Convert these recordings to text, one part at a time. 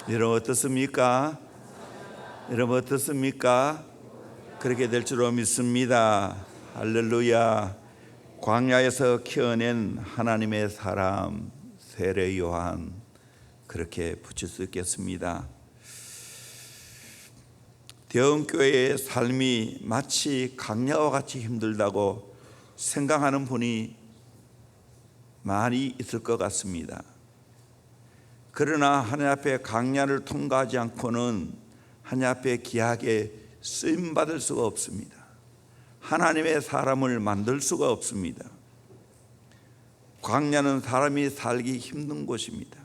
여러분 어떻습니까? 여러분 어떻습니까? 그렇게 될 줄로 믿습니다. 할렐루야. 광야에서 키워낸 하나님의 사람 세례 요한, 그렇게 붙일 수 있겠습니다. 대형교회의 삶이 마치 광야와 같이 힘들다고 생각하는 분이 많이 있을 것 같습니다. 그러나 하나님 앞에 광야를 통과하지 않고는 하나님 앞에 귀하게 쓰임받을 수가 없습니다. 하나님의 사람을 만들 수가 없습니다. 광야는 사람이 살기 힘든 곳입니다.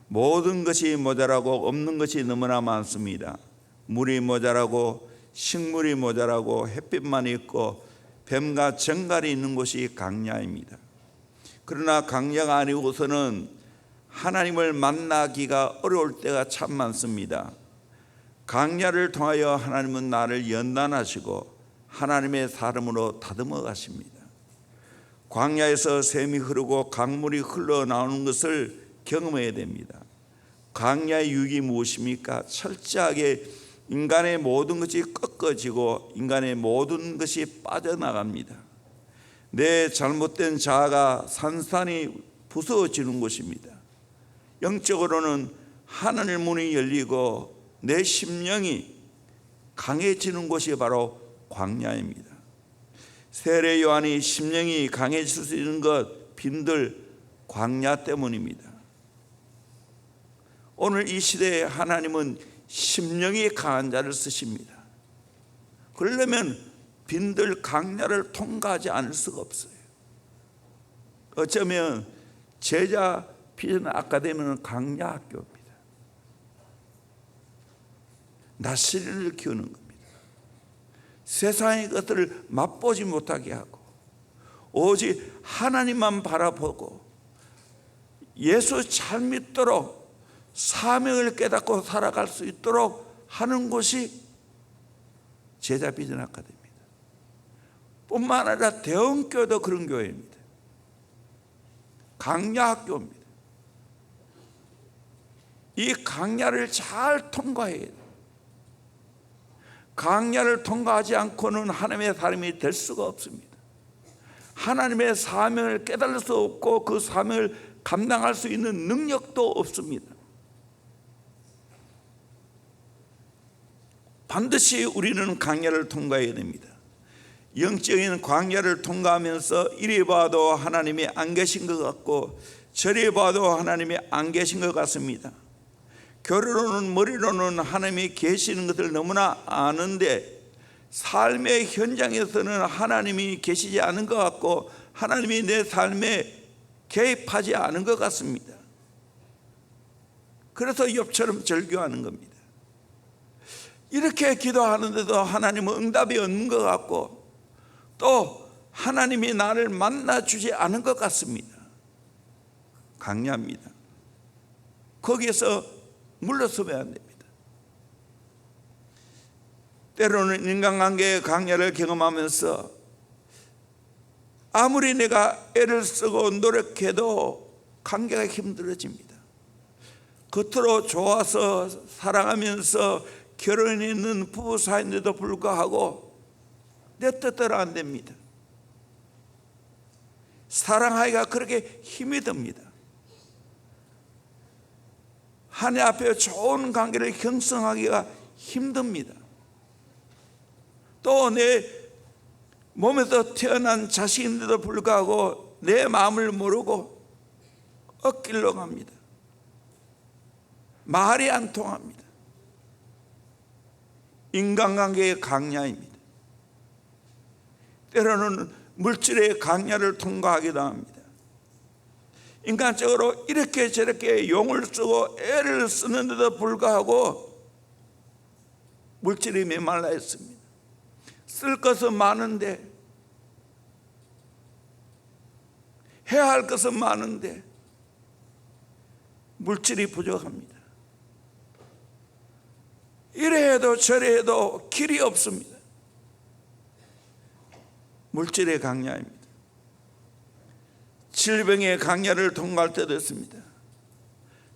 모든 것이 모자라고 없는 것이 너무나 많습니다. 물이 모자라고 식물이 모자라고 햇빛만 있고 뱀과 정갈이 있는 곳이 광야입니다. 그러나 광야가 아니고서는 하나님을 만나기가 어려울 때가 참 많습니다. 광야를 통하여 하나님은 나를 연단하시고 하나님의 사람으로 다듬어 가십니다. 광야에서 샘이 흐르고 강물이 흘러나오는 것을 경험해야 됩니다. 광야의 유익이 무엇입니까? 철저하게 인간의 모든 것이 꺾어지고 인간의 모든 것이 빠져나갑니다. 내 잘못된 자아가 산산이 부서지는 곳입니다. 영적으로는 하늘 문이 열리고 내 심령이 강해지는 곳이 바로 광야입니다. 세례 요한이 심령이 강해질 수 있는 것 빈들 광야 때문입니다. 오늘 이 시대에 하나님은 심령이 강한 자를 쓰십니다. 그러려면 빈들 광야를 통과하지 않을 수가 없어요. 어쩌면 제자 비전 아카데미는 광야 학교입니다. 나시린을 키우는 겁니다. 세상의 것들을 맛보지 못하게 하고 오직 하나님만 바라보고 예수 잘 믿도록 사명을 깨닫고 살아갈 수 있도록 하는 곳이 제자 비전 아카데미입니다. 뿐만 아니라 대형교회도 그런 교회입니다. 광야 학교입니다. 이 광야를 잘 통과해야 돼요. 광야를 통과하지 않고는 하나님의 사람이 될 수가 없습니다. 하나님의 사명을 깨달을 수 없고 그 사명을 감당할 수 있는 능력도 없습니다. 반드시 우리는 광야를 통과해야 됩니다. 영적인 광야를 통과하면서 이리 봐도 하나님이 안 계신 것 같고 저리 봐도 하나님이 안 계신 것 같습니다. 결론은 머리로는 하나님이 계시는 것을 너무나 아는데 삶의 현장에서는 하나님이 계시지 않은 것 같고 하나님이 내 삶에 개입하지 않은 것 같습니다. 그래서 욥처럼 절규하는 겁니다. 이렇게 기도하는데도 하나님은 응답이 없는 것 같고 또 하나님이 나를 만나주지 않은 것 같습니다. 광야입니다. 거기에서 물러서면 안 됩니다. 때로는 인간관계의 광야를 경험하면서 아무리 내가 애를 쓰고 노력해도 관계가 힘들어집니다. 겉으로 좋아서 사랑하면서 결혼이 있는 부부 사이인데도 불구하고 내 뜻대로 안 됩니다. 사랑하기가 그렇게 힘이 듭니다. 하나님 앞에 좋은 관계를 형성하기가 힘듭니다. 또 내 몸에서 태어난 자식인데도 불구하고 내 마음을 모르고 엇길로 갑니다. 말이 안 통합니다. 인간관계의 광야입니다. 때로는 물질의 광야를 통과하기도 합니다. 인간적으로 이렇게 저렇게 용을 쓰고 애를 쓰는데도 불구하고 물질이 메말라 있습니다. 쓸 것은 많은데 해야 할 것은 많은데 물질이 부족합니다. 이래 해도 저래 해도 길이 없습니다. 물질의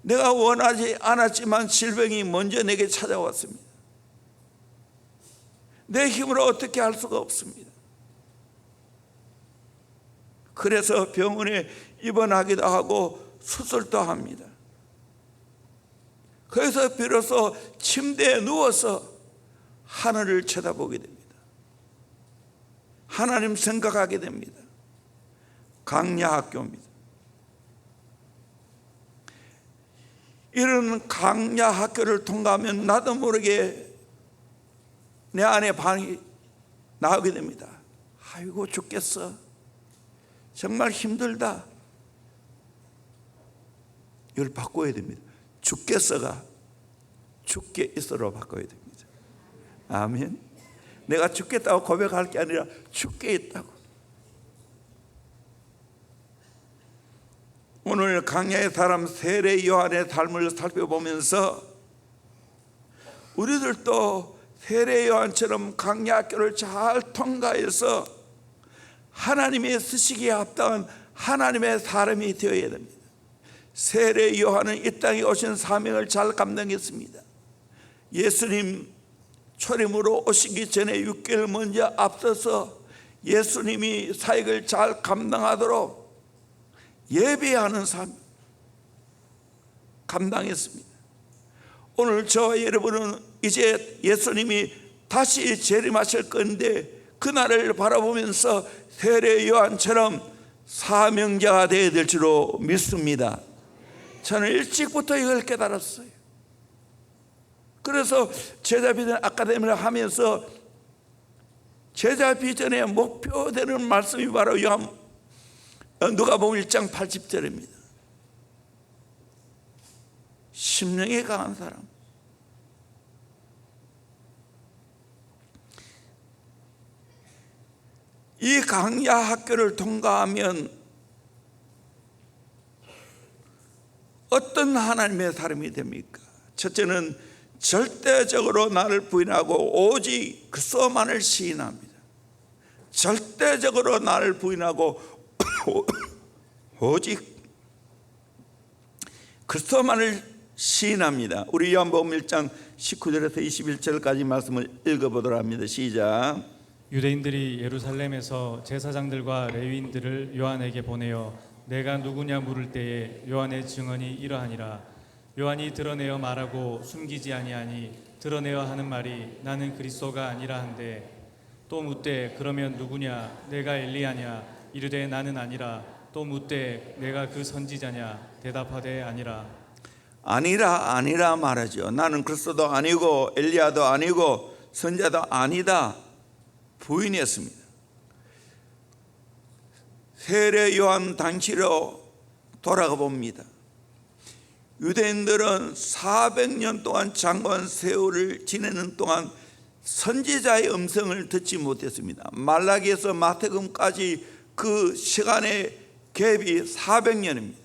내가 원하지 않았지만 질병이 먼저 내게 찾아왔습니다. 내 힘으로 어떻게 할 수가 없습니다. 그래서 병원에 입원하기도 하고 수술도 합니다. 그래서 비로소 침대에 누워서 하늘을 쳐다보게 됩니다. 하나님 생각하게 됩니다. 강야학교입니다. 이런 강야학교를 통과하면 나도 모르게 내 안에 반응이 나오게 됩니다. 아이고 죽겠어, 정말 힘들다. 이걸 바꿔야 됩니다. 죽겠어가 죽게 있어로 바꿔야 됩니다. 아멘. 내가 죽겠다고 고백할 게 아니라 죽게 있다고. 오늘 강야의 사람 세례 요한의 삶을 살펴보면서 우리들도 세례 요한처럼 강야학교를 잘 통과해서 하나님의 쓰시기에 합당한 하나님의 사람이 되어야 됩니다. 세례 요한은 이 땅에 오신 사명을 잘 감당했습니다. 예수님 초림으로 오시기 전에 6개월 먼저 앞서서 예수님이 사역을 잘 감당하도록 예배하는 삶 감당했습니다. 오늘 저와 여러분은 이제 예수님이 다시 재림하실 건데 그날을 바라보면서 세례 요한처럼 사명자가 되어야 될 줄로 믿습니다. 저는 일찍부터 이걸 깨달았어요. 그래서 제자 비전 아카데미를 하면서 제자 비전의 목표되는 말씀이 바로 누가복음 1장 80절입니다. 심령이 강한 사람, 이 강야 학교를 통과하면 어떤 하나님의 사람이 됩니까? 첫째는 절대적으로 나를 부인하고 오직 그리스도만을 시인합니다. 절대적으로 나를 부인하고 오직 그리스도만을 시인합니다. 우리 요한복음 1장 19절에서 21절까지 말씀을 읽어보도록 합니다. 시작. 유대인들이 예루살렘에서 제사장들과 레위인들을 요한에게 보내어 내가 누구냐 물을 때에 요한의 증언이 이러하니라. 요한이 드러내어 말하고 숨기지 아니하니 드러내어 하는 말이 나는 그리스도가 아니라 한데 또 묻되 그러면 누구냐 내가 엘리야냐 이르되 나는 아니라 또 묻되 내가 그 선지자냐 대답하되 아니라. 아니라 말하죠. 나는 그리스도도 아니고 엘리야도 아니고 선지자도 아니다 부인했습니다. 세례 요한 당시로 돌아가 봅니다. 유대인들은 400년 동안 장관 세월을 지내는 동안 선지자의 음성을 듣지 못했습니다. 말라기에서 마태복음까지 그 시간의 갭이 400년입니다.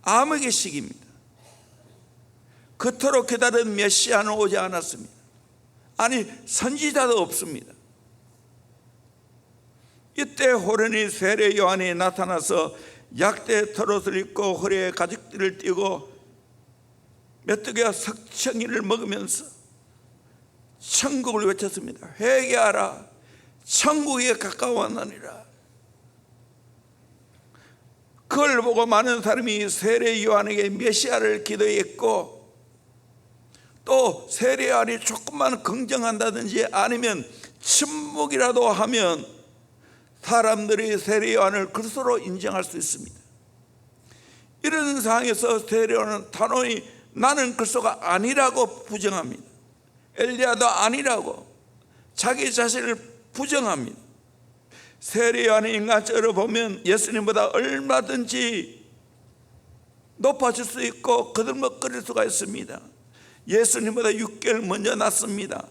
암흑의 시기입니다. 그토록 기다린 메시아는 오지 않았습니다. 아니 선지자도 없습니다. 이때 호련히 세례 요한이 나타나서 약대 털옷을 입고 허리에 가죽띠를 띠고 메뚜기와 석청이를 먹으면서 천국을 외쳤습니다. 회개하라, 천국에 가까웠느니라. 그걸 보고 많은 사람이 세례 요한에게 메시아를 기도했고, 또 세례 요한이 조금만 긍정한다든지 아니면 침묵이라도 하면 사람들이 세례 요한을 그리스도로 인정할 수 있습니다. 이런 상황에서 세례 요한은 단호히 나는 그리스도가 아니라고 부정합니다. 엘리야도 아니라고 자기 자신을 부정합니다. 세례 요한의 인간적으로 보면 예수님보다 얼마든지 높아질 수 있고 거들먹거릴 수가 있습니다. 예수님보다 6개월 먼저 났습니다.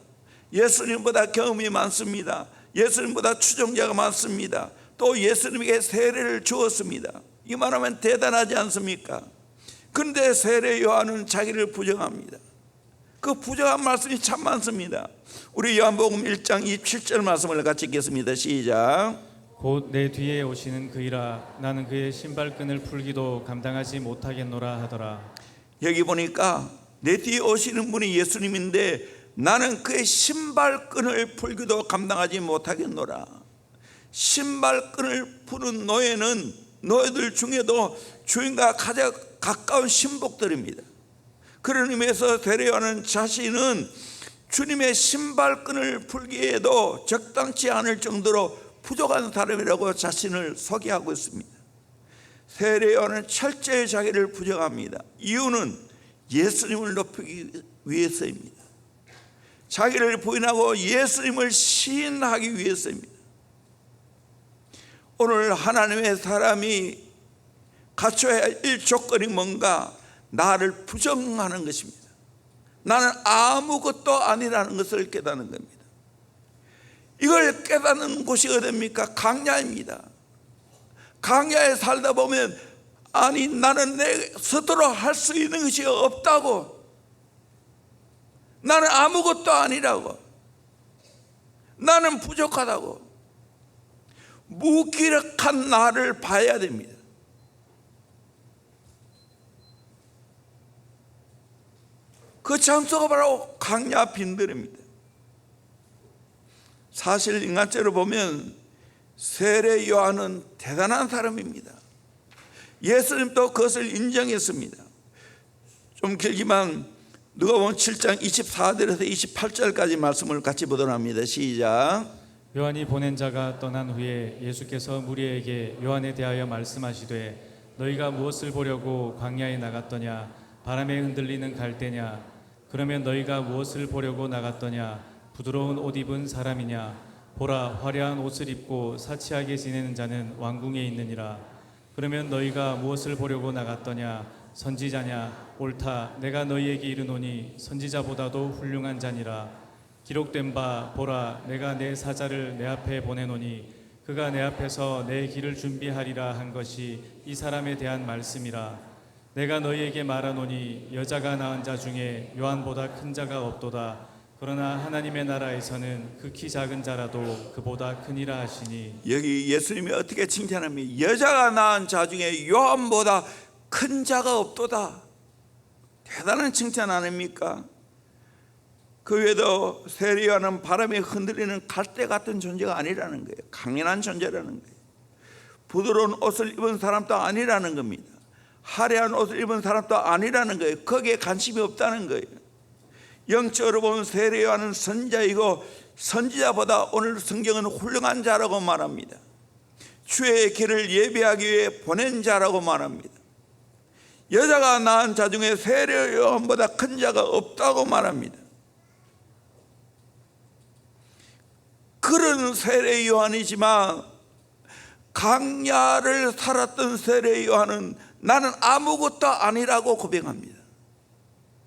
예수님보다 경험이 많습니다. 예수님보다 추종자가 많습니다. 또 예수님에게 세례를 주었습니다. 이 말하면 대단하지 않습니까? 그런데 세례 요한은 자기를 부정합니다. 그 부정한 말씀이 참 많습니다. 우리 요한복음 1장 27절 말씀을 같이 읽겠습니다. 시작. 곧 내 뒤에 오시는 그이라. 나는 그의 신발끈을 풀기도 감당하지 못하겠노라 하더라. 여기 보니까 내 뒤에 오시는 분이 예수님인데 나는 그의 신발끈을 풀기도 감당하지 못하겠노라. 신발끈을 푸는 노예들 중에도 주인과 가장 가까운 신복들입니다. 그런 의미에서 세례요한은 자신은 주님의 신발끈을 풀기에도 적당치 않을 정도로 부족한 사람이라고 자신을 소개하고 있습니다. 세례요한은 철저히 자기를 부정합니다. 이유는 예수님을 높이기 위해서입니다. 자기를 부인하고 예수님을 시인하기 위해서입니다. 오늘 하나님의 사람이 갖춰야 할 일 조건이 뭔가? 나를 부정하는 것입니다. 나는 아무것도 아니라는 것을 깨닫는 겁니다. 이걸 깨닫는 곳이 어디입니까? 강야입니다. 강야에 살다 보면 아니 나는 내 스스로 할 수 있는 것이 없다고, 나는 아무것도 아니라고, 나는 부족하다고 무기력한 나를 봐야 됩니다. 그 장소가 바로 강야 빈들입니다. 사실 인간적으로 보면 세례 요한은 대단한 사람입니다. 예수님도 그것을 인정했습니다. 좀 길지만 누가복음 7장 24절에서 28절까지 말씀을 같이 보도록 합니다. 시작. 요한이 보낸 자가 떠난 후에 예수께서 무리에게 요한에 대하여 말씀하시되 너희가 무엇을 보려고 광야에 나갔더냐? 바람에 흔들리는 갈대냐? 그러면 너희가 무엇을 보려고 나갔더냐? 부드러운 옷 입은 사람이냐? 보라, 화려한 옷을 입고 사치하게 지내는 자는 왕궁에 있느니라. 그러면 너희가 무엇을 보려고 나갔더냐? 선지자냐? 옳다, 내가 너희에게 이르노니 선지자보다도 훌륭한 자니라. 기록된 바 보라, 내가 내 사자를 내 앞에 보내노니 그가 내 앞에서 내 길을 준비하리라 한 것이 이 사람에 대한 말씀이라. 내가 너희에게 말하노니 여자가 낳은 자 중에 요한보다 큰 자가 없도다. 그러나 하나님의 나라에서는 극히 작은 자라도 그보다 크니라 하시니. 여기 예수님이 어떻게 칭찬합니까? 여자가 낳은 자 중에 요한보다 큰 자가 없도다. 대단한 칭찬 아닙니까? 그 외에도 세례 요한은 바람에 흔들리는 갈대 같은 존재가 아니라는 거예요. 강인한 존재라는 거예요. 부드러운 옷을 입은 사람도 아니라는 겁니다. 화려한 옷을 입은 사람도 아니라는 거예요. 거기에 관심이 없다는 거예요. 영적으로 보면 세례 요한은 선지자이고 선지자보다 오늘 성경은 훌륭한 자라고 말합니다. 주의 길을 예비하기 위해 보낸 자라고 말합니다. 여자가 낳은 자 중에 세례 요한보다 큰 자가 없다고 말합니다. 그런 세례 요한이지만 강야를 살았던 세례 요한은 나는 아무것도 아니라고 고백합니다.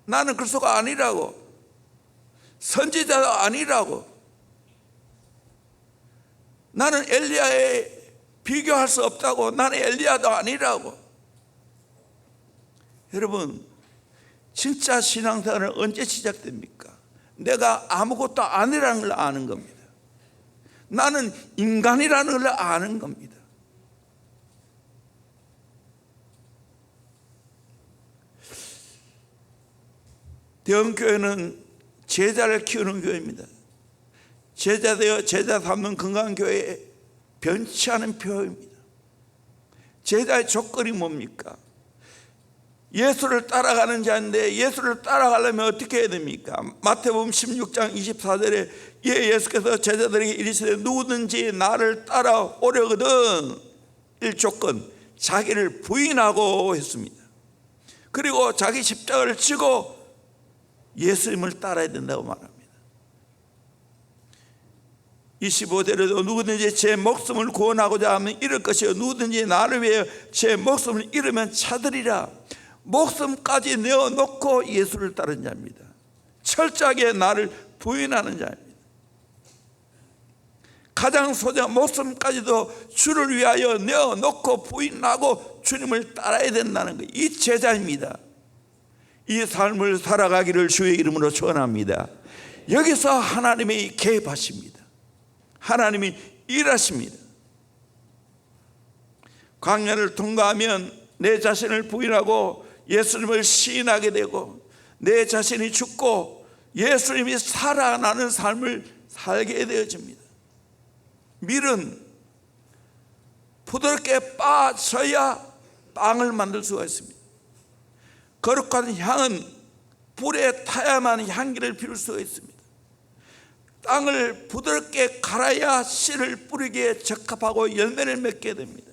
나는 그리스도가 아니라고, 선지자도 아니라고, 나는 엘리야에 비교할 수 없다고, 나는 엘리야도 아니라고. 여러분, 진짜 신앙생활은 언제 시작됩니까? 내가 아무것도 아니라는 걸 아는 겁니다. 나는 인간이라는 걸 아는 겁니다. 대형교회는 제자를 키우는 교회입니다. 제자 되어 제자 삼는 건강한 교회의 변치 않은 표입니다. 제자의 조건이 뭡니까? 예수를 따라가는 자인데 예수를 따라가려면 어떻게 해야 됩니까? 마태복음 16장 24절에 예수께서 제자들에게 이르시되 누구든지 나를 따라오려거든 일 조건, 자기를 부인하고 했습니다. 그리고 자기 십자가를 지고 예수님을 따라야 된다고 말합니다. 25절에도 누구든지 제 목숨을 구원하고자 하면 잃을 것이요 누구든지 나를 위해 제 목숨을 잃으면 찾으리라. 목숨까지 내어놓고 예수를 따른 자입니다. 철저하게 나를 부인하는 자입니다. 가장 소중한 목숨까지도 주를 위하여 내어놓고 부인하고 주님을 따라야 된다는 거예요. 이 제자입니다. 이 삶을 살아가기를 주의 이름으로 축원합니다. 여기서 하나님이 개입하십니다. 하나님이 일하십니다. 광야를 통과하면 내 자신을 부인하고 예수님을 시인하게 되고 내 자신이 죽고 예수님이 살아나는 삶을 살게 되어집니다. 밀은 부드럽게 빻아져야 빵을 만들 수가 있습니다. 거룩한 향은 불에 타야만 향기를 피울 수가 있습니다. 땅을 부드럽게 갈아야 씨를 뿌리기에 적합하고 열매를 맺게 됩니다.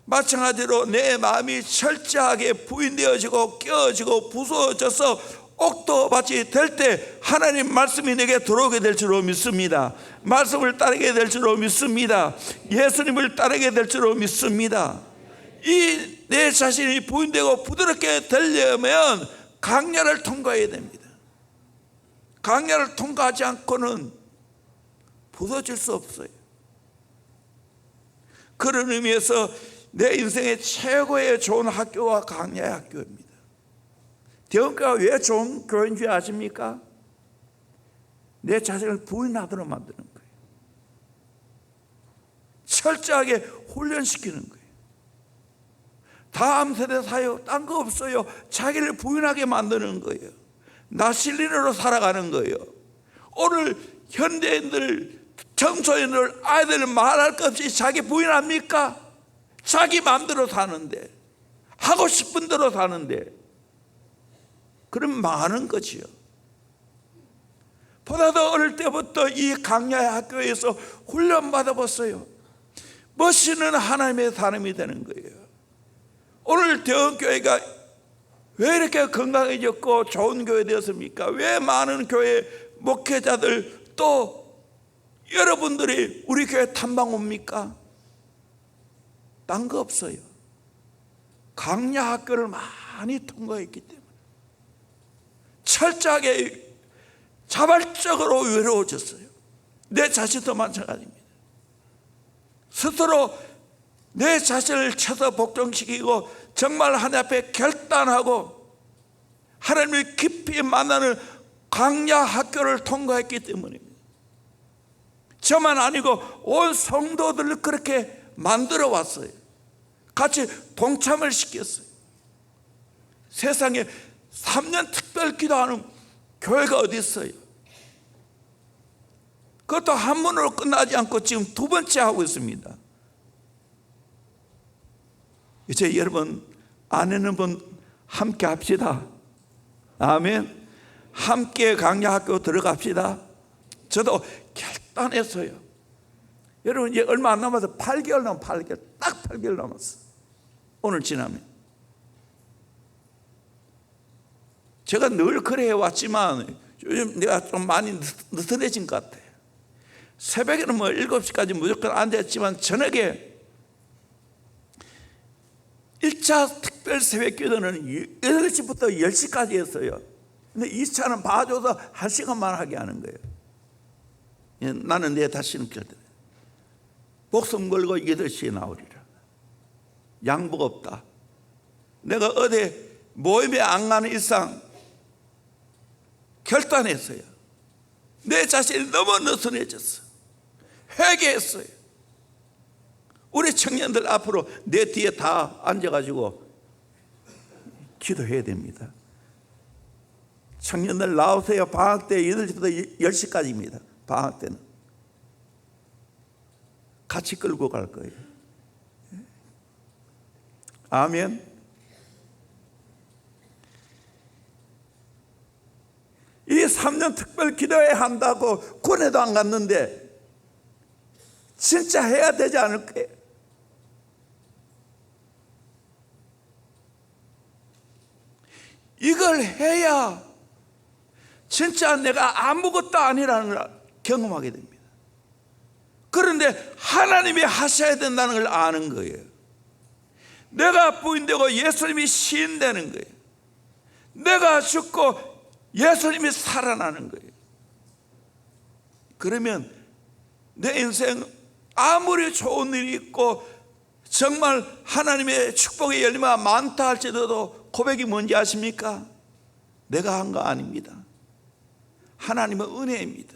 마찬가지로 내 마음이 철저하게 부인되어지고 깨어지고 부서져서 옥토밭이 될 때 하나님 말씀이 내게 들어오게 될 줄로 믿습니다. 말씀을 따르게 될 줄로 믿습니다. 예수님을 따르게 될 줄로 믿습니다. 이 내 자신이 부인되고 부드럽게 되려면 광야를 통과해야 됩니다. 광야를 통과하지 않고는 부서질 수 없어요. 그런 의미에서 내 인생의 최고의 좋은 학교가 광야의 학교입니다. 대원교회가 왜 좋은 교회인 줄 아십니까? 내 자신을 부인하도록 만드는 거예요. 철저하게 훈련시키는 거예요. 다음 세대 사역 딴 거 없어요. 자기를 부인하게 만드는 거예요. 나 실린으로 살아가는 거예요. 오늘 현대인들, 청소년들, 아이들 말할 것 없이 자기 부인합니까? 자기 마음대로 사는데, 하고 싶은 대로 사는데, 그럼 망하는 거지요. 보다도 어릴 때부터 이 광야의 학교에서 훈련받아 봤어요. 멋있는 하나님의 사람이 되는 거예요. 오늘 대원교회가 왜 이렇게 건강해졌고 좋은 교회 되었습니까? 왜 많은 교회 목회자들 또 여러분들이 우리 교회 탐방 옵니까? 딴 거 없어요. 광야 학교를 많이 통과했기 때문에 철저하게 자발적으로 외로워졌어요. 내 자신도 마찬가지입니다. 스스로 내 자신을 쳐서 복종시키고 정말 하나님 앞에 결단하고 하나님을 깊이 만나는 광야 학교를 통과했기 때문입니다. 저만 아니고 온 성도들을 그렇게 만들어 왔어요. 같이 동참을 시켰어요. 세상에 3년 특별 기도하는 교회가 어디 있어요? 그것도 한 번으로 끝나지 않고 지금 두 번째 하고 있습니다. 이제 여러분 아내는 분 함께 합시다. 아멘. 함께 광야 학교 들어갑시다. 저도 결단했어요. 여러분 이제 얼마 안 남아서 8개월 남았어요. 8개월 딱 8개월 남았어. 오늘 지나면 제가 늘 그래 해왔지만 요즘 내가 좀 많이 느슨해진 것 같아요. 새벽에는 뭐 7시까지 무조건 앉아있지만 저녁에 1차 특별 새벽 기도는 8시부터 10시까지 했어요. 근데 2차는 봐줘서 1시간만 하게 하는 거예요. 나는 내 다시는 결대 목숨 걸고 8시에 나오리라. 양복 없다. 내가 어디 모임에 안 가는 이상 결단했어요. 내 자신이 너무 느슨해졌어. 회개했어요. 우리 청년들 앞으로 내 뒤에 다 앉아가지고 기도해야 됩니다. 청년들 나오세요. 방학 때 8시부터 10시까지입니다. 방학 때는 같이 끌고 갈 거예요. 아멘. 이 3년 특별 기도회 한다고 군에도 안 갔는데 진짜 해야 되지 않을까요? 이걸 해야 진짜 내가 아무것도 아니라는 걸 경험하게 됩니다. 그런데 하나님이 하셔야 된다는 걸 아는 거예요. 내가 부인되고 예수님이 시인되는 거예요. 내가 죽고 예수님이 살아나는 거예요. 그러면 내 인생 아무리 좋은 일이 있고 정말 하나님의 축복의 열매가 많다 할지라도 고백이 뭔지 아십니까? 내가 한 거 아닙니다. 하나님의 은혜입니다.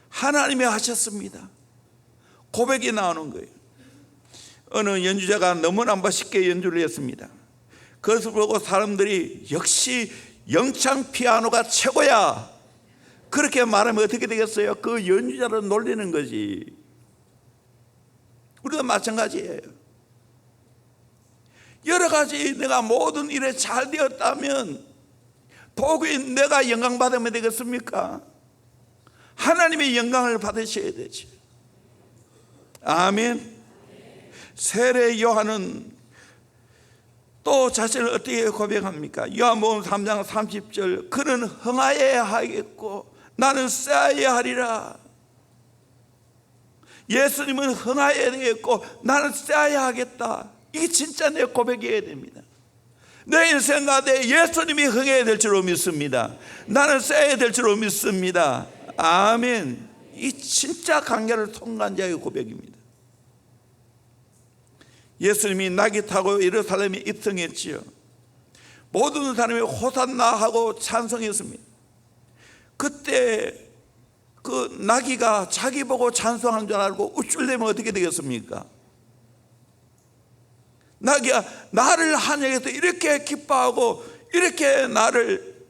하나님이 하셨습니다. 고백이 나오는 거예요. 어느 연주자가 너무나 멋있게 연주를 했습니다. 그것을 보고 사람들이 역시 영창 피아노가 최고야, 그렇게 말하면 어떻게 되겠어요? 그 연주자를 놀리는 거지. 우리도 마찬가지예요. 여러 가지 내가 모든 일에 잘 되었다면 도구인 내가 영광 받으면 되겠습니까? 하나님의 영광을 받으셔야 되지. 아멘. 세례 요한은 또 자신을 어떻게 고백합니까? 요한복음 3장 30절, 그는 흥하여야 하겠고 나는 쌓아야 하리라. 예수님은 흥하여야 되겠고 나는 쌓아야 하겠다. 이게 진짜 내 고백이어야 됩니다. 내 인생 가운데 예수님이 흥해야 될 줄로 믿습니다. 나는 쌓아야 될 줄로 믿습니다. 아멘. 이 진짜 강야를 통과한 자의 고백입니다. 예수님이 나귀 타고 예루살렘에 입성했지요. 모든 사람이 호산나 하고 찬송했습니다. 그때 그 나귀가 자기 보고 찬송하는 줄 알고 우쭐대면 어떻게 되겠습니까? 나귀가 나를 한양에서 이렇게 기뻐하고 이렇게 나를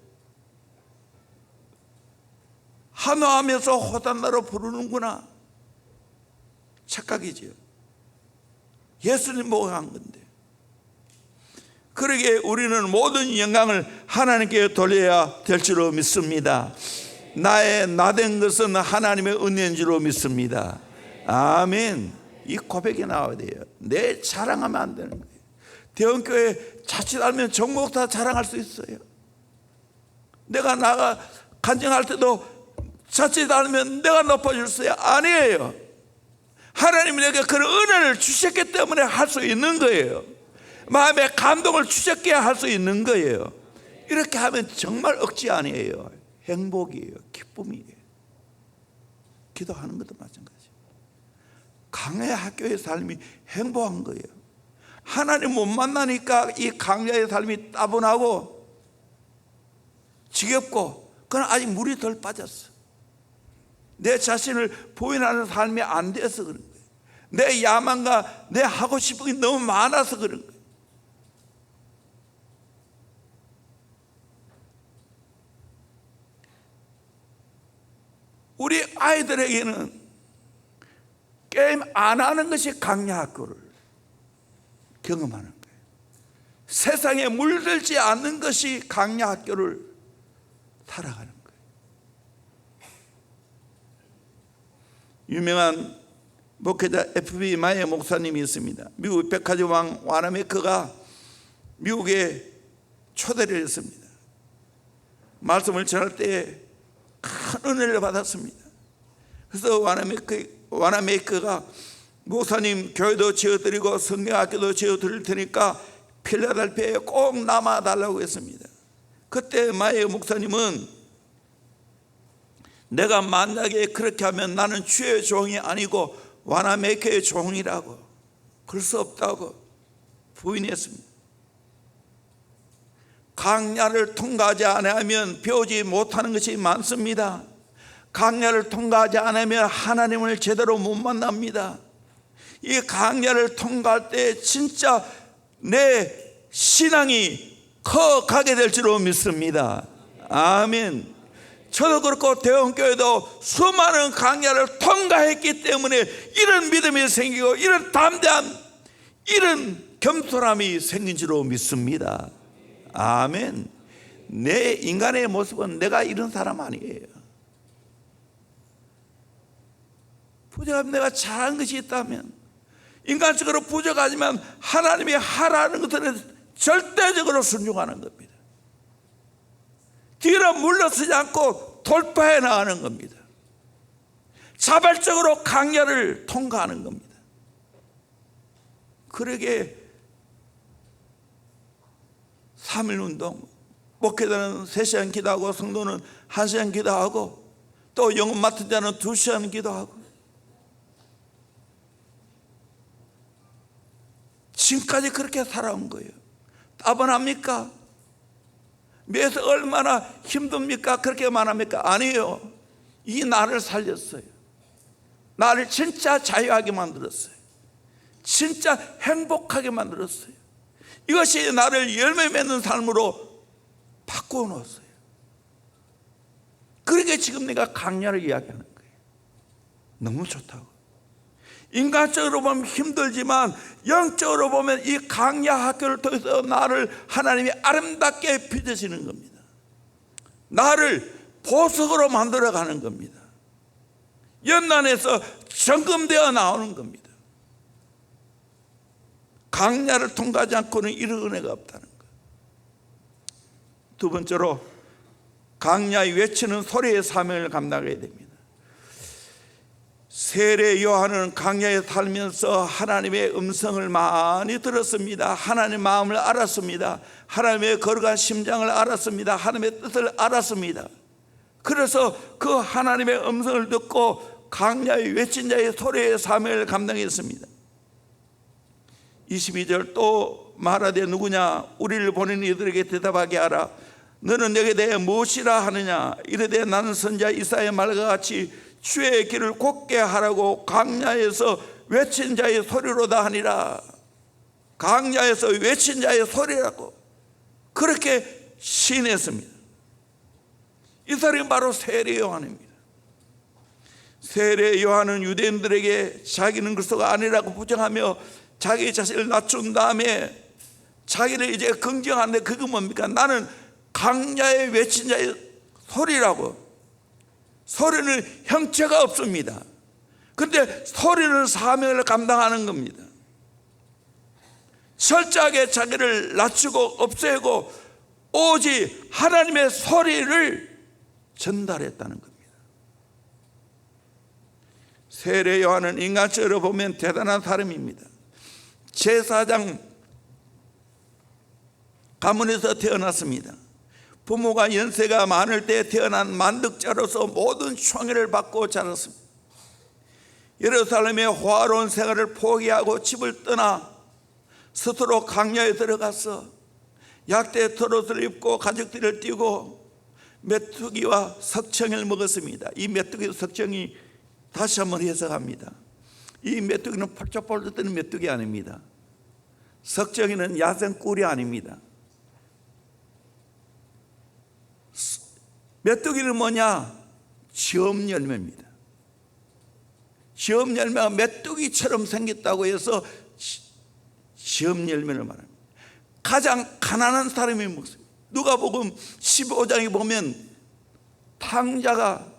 환호하면서 호산나로 부르는구나, 착각이지요. 예수님 보고 한 건데. 그러기에 우리는 모든 영광을 하나님께 돌려야 될 줄로 믿습니다. 나의 나된 것은 하나님의 은혜인 줄로 믿습니다. 아멘. 이 고백이 나와야 돼요. 내 자랑하면 안 되는 거예요. 대원교회 자칫 알면 정목사 자랑할 수 있어요. 내가 나가 간증할 때도 자칫 알면 내가 높아질 수야 아니에요. 하나님이 내게 그런 은혜를 주셨기 때문에 할 수 있는 거예요. 마음에 감동을 주셨기에 할 수 있는 거예요. 이렇게 하면 정말 억지 아니에요. 행복이에요. 기쁨이에요. 기도하는 것도 마찬가지예요. 강야의 학교의 삶이 행복한 거예요. 하나님 못 만나니까 이 강야의 삶이 따분하고 지겹고, 그건 아직 물이 덜 빠졌어. 내 자신을 부인하는 삶이 안 돼서 그런 거예요. 내 야망과 내 하고 싶은 게 너무 많아서 그런 거예요. 우리 아이들에게는 게임 안 하는 것이 강야 학교를 경험하는 거예요. 세상에 물들지 않는 것이 강야 학교를 살아가는 거예요. 유명한 목회자 F.B. 마이어 목사님이 있습니다. 미국 백화점 왕 와나메커가 미국에 초대를 했습니다. 말씀을 전할 때 큰 은혜를 받았습니다. 그래서 와나메커가 목사님 교회도 지어드리고 성경학교도 지어드릴 테니까 필라델피아에 꼭 남아달라고 했습니다. 그때 마이어 목사님은 내가 만약에 그렇게 하면 나는 주의 종이 아니고 와나메커의 종이라고, 그럴 수 없다고 부인했습니다. 강야를 통과하지 않으면 배우지 못하는 것이 많습니다. 강야를 통과하지 않으면 하나님을 제대로 못 만납니다. 이 강야를 통과할 때 진짜 내 신앙이 커가게 될 줄로 믿습니다. 아멘. 저도 그렇고 대원교회도 수많은 강야를 통과했기 때문에 이런 믿음이 생기고 이런 담대한, 이런 겸손함이 생긴 줄로 믿습니다. 아멘. 내 인간의 모습은 내가 이런 사람 아니에요. 부족하면 내가 잘한 것이 있다면, 인간적으로 부족하지만 하나님이 하라는 것들은 절대적으로 순종하는 겁니다. 뒤로 물러서지 않고 돌파해 나가는 겁니다. 자발적으로 강야를 통과하는 겁니다. 그러게 3.1운동, 목회자는 3시간 기도하고 성도는 1시간 기도하고 또 영업 맡은 자는 2시간 기도하고, 지금까지 그렇게 살아온 거예요. 따분합니까? 매서 얼마나 힘듭니까? 그렇게 말합니까? 아니에요. 이 나를 살렸어요. 나를 진짜 자유하게 만들었어요. 진짜 행복하게 만들었어요. 이것이 나를 열매 맺는 삶으로 바꾸어 놓았어요. 그러게 지금 내가 강야를 이야기하는 거예요. 너무 좋다고. 인간적으로 보면 힘들지만 영적으로 보면 이 강야 학교를 통해서 나를 하나님이 아름답게 빚으시는 겁니다. 나를 보석으로 만들어가는 겁니다. 연단에서 점검되어 나오는 겁니다. 강야를 통과하지 않고는 이런 은혜가 없다는 거예요. 두 번째로 강야의 외치는 소리의 사명을 감당해야 됩니다. 세례 요한은 강야에 살면서 하나님의 음성을 많이 들었습니다. 하나님의 마음을 알았습니다. 하나님의 거룩한 심장을 알았습니다. 하나님의 뜻을 알았습니다. 그래서 그 하나님의 음성을 듣고 강야의 외친 자의 소리의 사명을 감당했습니다. 22절 또 말하되 누구냐 우리를 보낸 이들에게 대답하게 하라. 너는 내게 대해 무엇이라 하느냐. 이르되 나는 선지자 이사야의 말과 같이 주의 길을 곧게 하라고 강야에서 외친 자의 소리로다 하니라. 강야에서 외친 자의 소리라고 그렇게 시인했습니다. 이 사람이 바로 세례 요한입니다. 세례 요한은 유대인들에게 자기는 그리스도가 아니라고 부정하며 자기 자신을 낮춘 다음에 자기를 이제 긍정하는데 그게 뭡니까? 나는 강야에 외친 자의 소리라고. 소리는 형체가 없습니다. 그런데 소리는 사명을 감당하는 겁니다. 철저하게 자기를 낮추고 없애고 오직 하나님의 소리를 전달했다는 겁니다. 세례 요한은 인간적으로 보면 대단한 사람입니다. 제사장 가문에서 태어났습니다. 부모가 연세가 많을 때 태어난 만득자로서 모든 총애를 받고 자랐습니다. 예루살렘의 호화로운 생활을 포기하고 집을 떠나 스스로 강야에 들어가서 약대 털옷을 입고 가죽띠를 띠고 메뚜기와 석청을 먹었습니다. 이 메뚜기 석청이 다시 한번 해석합니다. 이 메뚜기는 펄쩍펄쩍 뜨는 메뚜기 아닙니다. 석청이는 야생 꿀이 아닙니다. 메뚜기는 뭐냐? 시험 열매입니다. 시험 열매가 메뚜기처럼 생겼다고 해서 시험 열매를 말합니다. 가장 가난한 사람이 먹습니다. 누가복음 15장에 보면 탕자가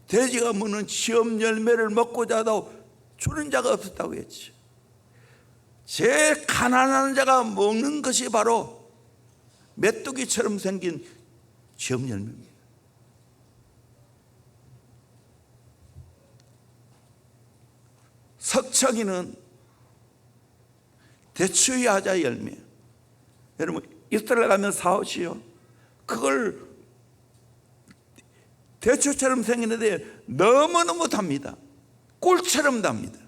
돼지가 먹는 시험 열매를 먹고자 하도 주는 자가 없었다고 했죠. 제일 가난한 자가 먹는 것이 바로 메뚜기처럼 생긴 시험 열매입니다. 석청이는 대추의 야자 열매. 여러분 이스라엘 가면 사오시오. 그걸 대추처럼 생기는데 너무너무 답니다. 꿀처럼 답니다.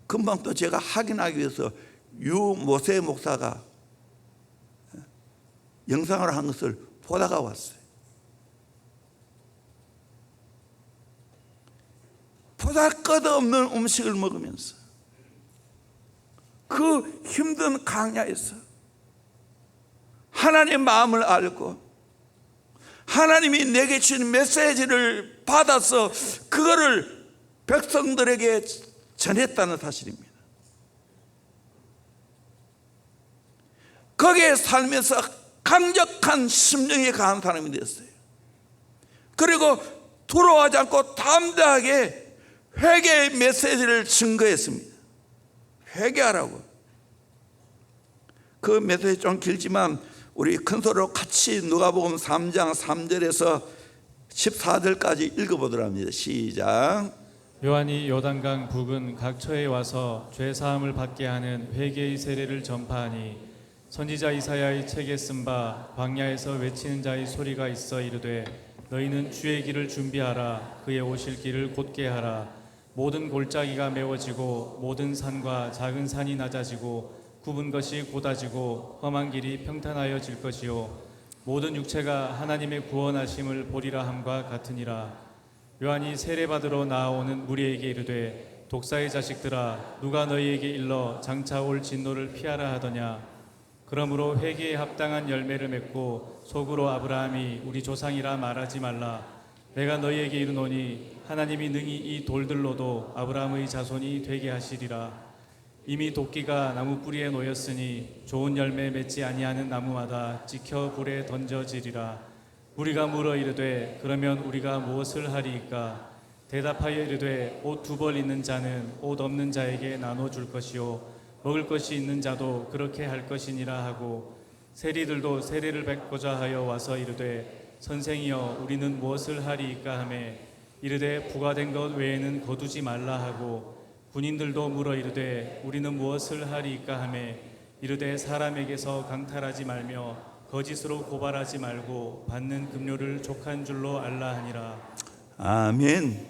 금방 또 제가 확인하기 위해서 유모세 목사가 영상을 한 것을 보다가 왔어요. 보다 끝없는 음식을 먹으면서 그 힘든 강야에서 하나님의 마음을 알고 하나님이 내게 주신 메시지를 받아서 그거를 백성들에게 전했다는 사실입니다. 거기에 살면서 강력한 심령이 강한 사람이 됐어요. 그리고 두려워하지 않고 담대하게 회개의 메시지를 증거했습니다. 회개하라고. 그 메시지 좀 길지만 우리 큰 소리로 같이 누가복음 3장 3절에서 14절까지 읽어보도록 합니다. 시작. 요한이 요단강 북은 각처에 와서 죄 사함을 받게 하는 회개의 세례를 전파하니 선지자 이사야의 책에 쓴 바 광야에서 외치는 자의 소리가 있어 이르되 너희는 주의 길을 준비하라. 그의 오실 길을 곧게 하라. 모든 골짜기가 메워지고 모든 산과 작은 산이 낮아지고 굽은 것이 곧아지고 험한 길이 평탄하여질 것이요 모든 육체가 하나님의 구원하심을 보리라 함과 같으니라. 요한이 세례받으러 나아오는 무리에게 이르되 독사의 자식들아 누가 너희에게 일러 장차 올 진노를 피하라 하더냐. 그러므로 회개에 합당한 열매를 맺고 속으로 아브라함이 우리 조상이라 말하지 말라. 내가 너희에게 이르노니 하나님이 능히 이 돌들로도 아브라함의 자손이 되게 하시리라. 이미 도끼가 나무 뿌리에 놓였으니 좋은 열매 맺지 아니하는 나무마다 찍혀 불에 던져지리라. 우리가 물어 이르되 그러면 우리가 무엇을 하리이까? 대답하여 이르되 옷 2벌 있는 자는 옷 없는 자에게 나눠 줄 것이요 먹을 것이 있는 자도 그렇게 할 것이니라 하고, 세리들도 세례를 뵙고자 하여 와서 이르되 선생이여 우리는 무엇을 하리이까 하매 이르되 부과된 것 외에는 거두지 말라 하고, 군인들도 물어 이르되 우리는 무엇을 하리이까 하매 이르되 사람에게서 강탈하지 말며 거짓으로 고발하지 말고 받는 급료를 족한 줄로 알라 하니라. 아멘.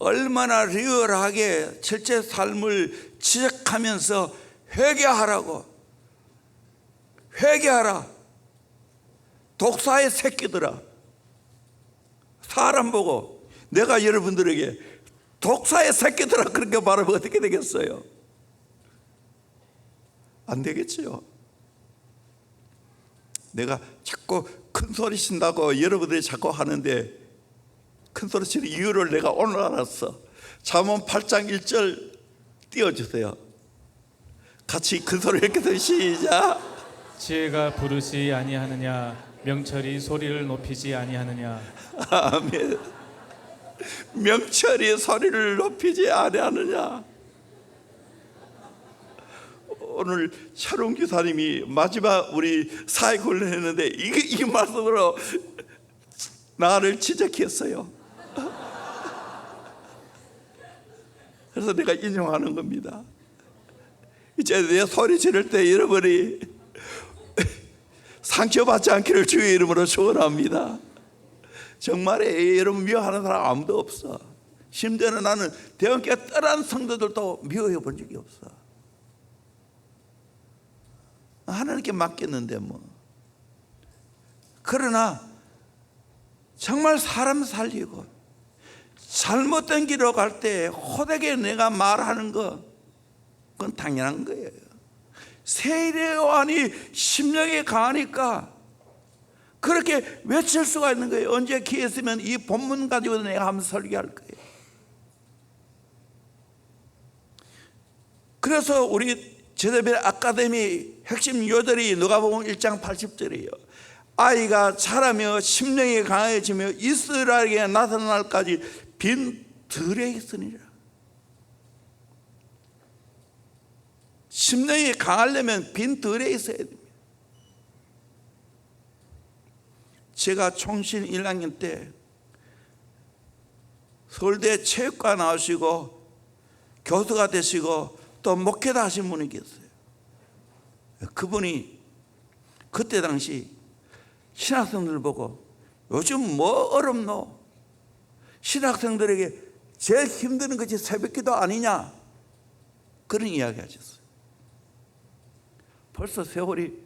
얼마나 리얼하게 실제 삶을 지적하면서 회개하라고. 회개하라. 독사의 새끼들아. 사람 보고 내가 여러분들에게 독사의 새끼들아 그렇게 말하면 어떻게 되겠어요? 안 되겠지요. 내가 자꾸 큰 소리 친다고 여러분들이 자꾸 하는데 큰 소리 치는 이유를 내가 오늘 알았어. 잠언 8장 1절 띄워주세요. 같이 큰 소리 이렇게 해서 시작. 지혜가 부르지 아니하느냐, 명철이 소리를 높이지 아니하느냐. 아멘. 명철이 소리를 높이지 아니하느냐. 오늘 차룡 기사님이 마지막 우리 사회훈련 했는데 이 말씀으로 나를 지적했어요. 그래서 내가 인용하는 겁니다. 이제 내 소리 지를 때 여러분이 상처받지 않기를 주의 이름으로 축원합니다. 정말에 여러분 미워하는 사람 아무도 없어. 심지어는 나는 대형교회 떠난 성도들도 미워해 본 적이 없어. 하나님께 맡겼는데 뭐. 그러나 정말 사람 살리고 잘못된 길로 갈 때 호되게 내가 말하는 거 그건 당연한 거예요. 세례요한이 심령이 강하니까 그렇게 외칠 수가 있는 거예요. 언제 기회 있으면 이 본문 가지고 내가 한번 설교할 거예요. 그래서 우리 제자벨 아카데미 핵심 요절이 누가복음 1장 80절이에요. 아이가 자라며 심령이 강해지며 이스라엘에게 나타날 날까지 빈 들에 있으니라. 심령이 강하려면 빈 들에 있어야 됩니다. 제가 총신 1학년 때 서울대 체육과 나오시고 교수가 되시고 또 목회도 하신 분이 계세요. 그분이 그때 당시 신학생들 보고 요즘 뭐 어렵노? 신학생들에게 제일 힘드는 것이 새벽기도 아니냐? 그런 이야기 하셨어요. 벌써 세월이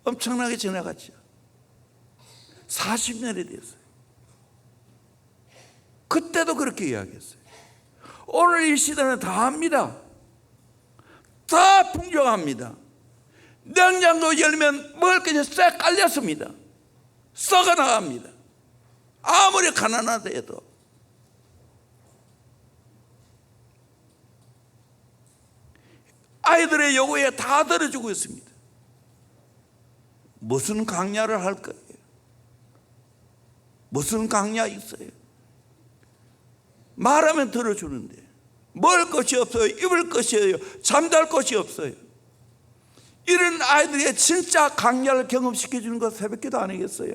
엄청나게 지나갔죠. 40년이 됐어요. 그때도 그렇게 이야기했어요. 오늘 이 시대는 다 합니다. 다 풍족합니다. 냉장고 열면 먹을 것이 싹 깔렸습니다. 썩어 나갑니다. 아무리 가난하다 해도. 아이들의 요구에 다 들어주고 있습니다. 무슨 강야를 할 거예요? 무슨 강야 있어요? 말하면 들어주는데 먹을 것이 없어요. 입을 것이 없어요. 잠잘 것이 없어요. 이런 아이들의 진짜 강야를 경험시켜주는 것 새벽기도 아니겠어요?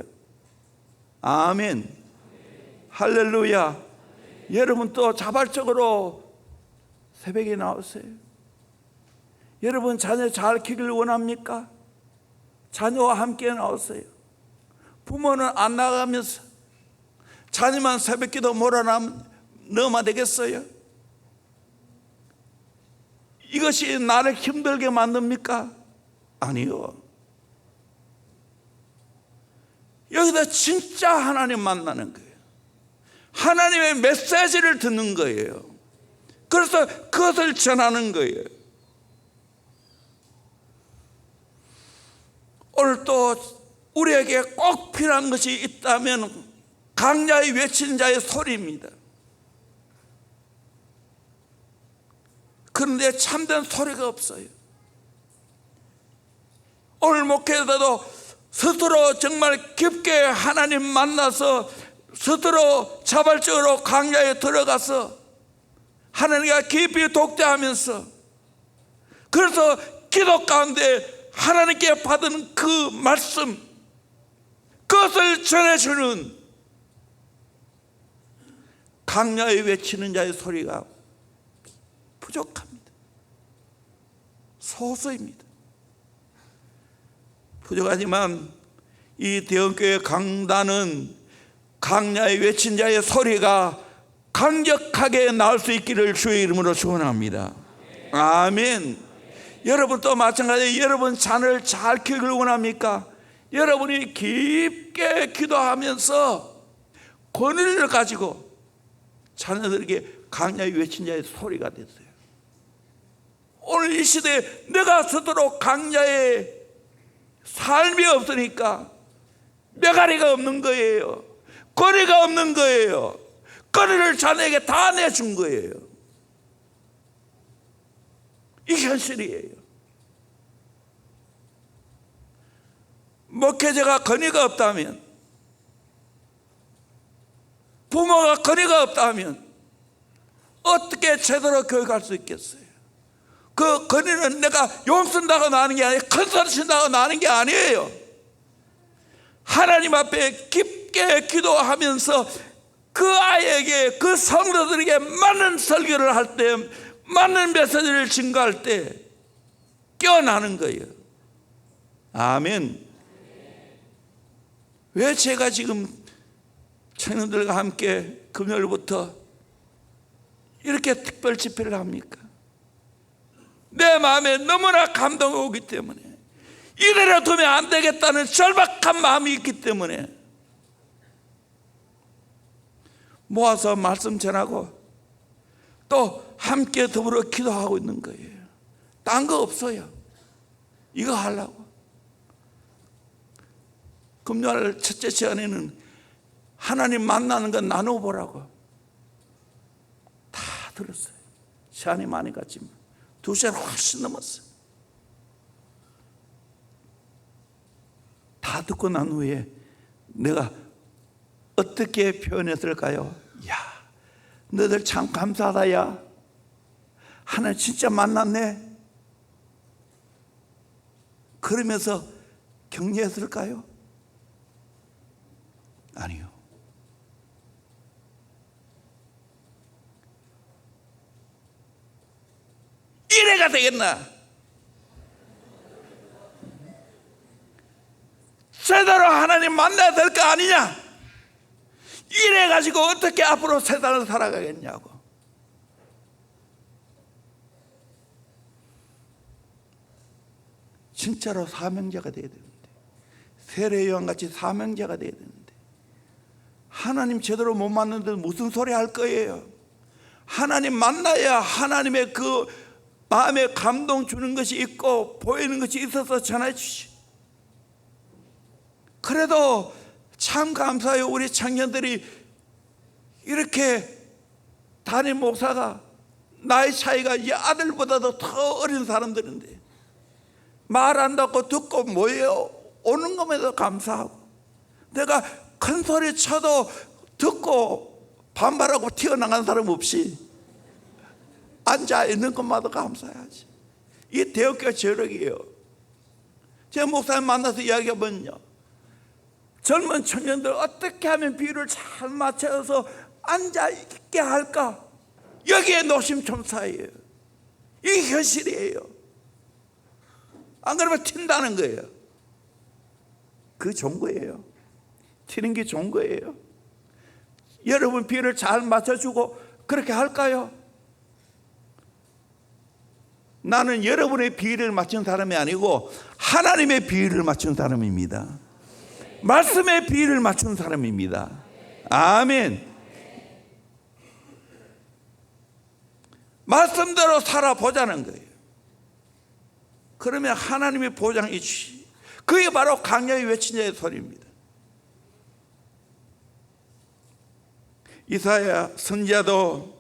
아멘. 할렐루야. 여러분 또 자발적으로 새벽에 나오세요. 여러분 자녀 잘 키길 원합니까? 자녀와 함께 나오세요. 부모는 안 나가면서 자녀만 새벽기도 넣으면 되겠어요? 이것이 나를 힘들게 만듭니까? 아니요. 여기서 진짜 하나님 만나는 거예요. 하나님의 메시지를 듣는 거예요. 그래서 그것을 전하는 거예요. 오늘 또 우리에게 꼭 필요한 것이 있다면 강야에 외치는 자의 소리입니다. 그런데 참된 소리가 없어요. 오늘 목회자도 스스로 정말 깊게 하나님 만나서 스스로 자발적으로 강야에 들어가서 하나님과 깊이 독대하면서, 그래서 기도 가운데 하나님께 받은 그 말씀, 그것을 전해주는 강야에 외치는 자의 소리가 부족합니다. 소수입니다. 부족하지만 이 대형교회 강단은 강야에 외친 자의 소리가 강력하게 나올 수 있기를 주의 이름으로 축원합니다. 아멘. 여러분도 마찬가지로 여러분 자녀를 잘 키우기를 원합니까? 여러분이 깊게 기도하면서 권위를 가지고 자녀들에게 강야에 외친 자의 소리가 됐어요. 오늘 이 시대에 내가 스스로 강야에 삶이 없으니까 메가리가 없는 거예요. 거리가 없는 거예요. 거리를 자네에게 다 내준 거예요. 이 현실이에요. 목회자가 건의가 없다면, 부모가 건의가 없다면 어떻게 제대로 교육할 수 있겠어요? 그 건의는 내가 용 쓴다고 나는 게 아니에요. 큰 소리 친다고 나는 게 아니에요. 하나님 앞에 깊게 기도하면서 그 아이에게, 그 성도들에게 맞는 설교를 할 때, 맞는 메시지를 증거할 때 깨어나는 거예요. 아멘. 왜 제가 지금 청년들과 함께 금요일부터 이렇게 특별 집회를 합니까? 내 마음에 너무나 감동이 오기 때문에, 이대로 두면 안 되겠다는 절박한 마음이 있기 때문에 모아서 말씀 전하고 또 함께 더불어 기도하고 있는 거예요. 딴 거 없어요. 이거 하려고. 금요일 첫째 시간에는 하나님 만나는 건 나눠보라고 다 들었어요. 시간이 많이 갔지만 2시간 훨씬 넘었어요. 다 듣고 난 후에 내가 어떻게 표현했을까요? 야, 너희들 참 감사하다. 야, 하나님 진짜 만났네. 그러면서 격려했을까요? 아니요. 이래가 되겠나? 제대로 하나님 만나야 될 거 아니냐? 이래가지고 어떻게 앞으로 세상을 살아가겠냐고. 진짜로 사명자가 돼야 되는데, 세례요한같이 사명자가 돼야 되는데 하나님 제대로 못 만나는데 무슨 소리 할 거예요? 하나님 만나야 하나님의 그 마음에 감동 주는 것이 있고 보이는 것이 있어서 전해 주시. 그래도 참 감사해요. 우리 청년들이 이렇게 담임 목사가 나이 차이가 이 아들보다도 더 어린 사람들인데 말한다고 듣고 뭐예요? 오는 것에도 감사하고, 내가 큰 소리 쳐도 듣고 반발하고 튀어나간 사람 없이 앉아 있는 것마다 감사해야지. 이 대역교회 저력이에요. 제 목사님 만나서 이야기해보면요, 젊은 청년들 어떻게 하면 비율을 잘 맞춰서 앉아있게 할까? 여기에 노심초사예요. 이게 현실이에요. 안 그러면 튄다는 거예요. 그 좋은 거예요. 튀는 게 좋은 거예요. 여러분 비율을 잘 맞춰주고 그렇게 할까요? 나는 여러분의 비율을 맞춘 사람이 아니고 하나님의 비율을 맞춘 사람입니다. 말씀의 비율을 맞춘 사람입니다. 아멘. 말씀대로 살아보자는 거예요. 그러면 하나님이 보장해 주시. 그게 바로 강야의 외친 자의 소리입니다. 이사야 선지자도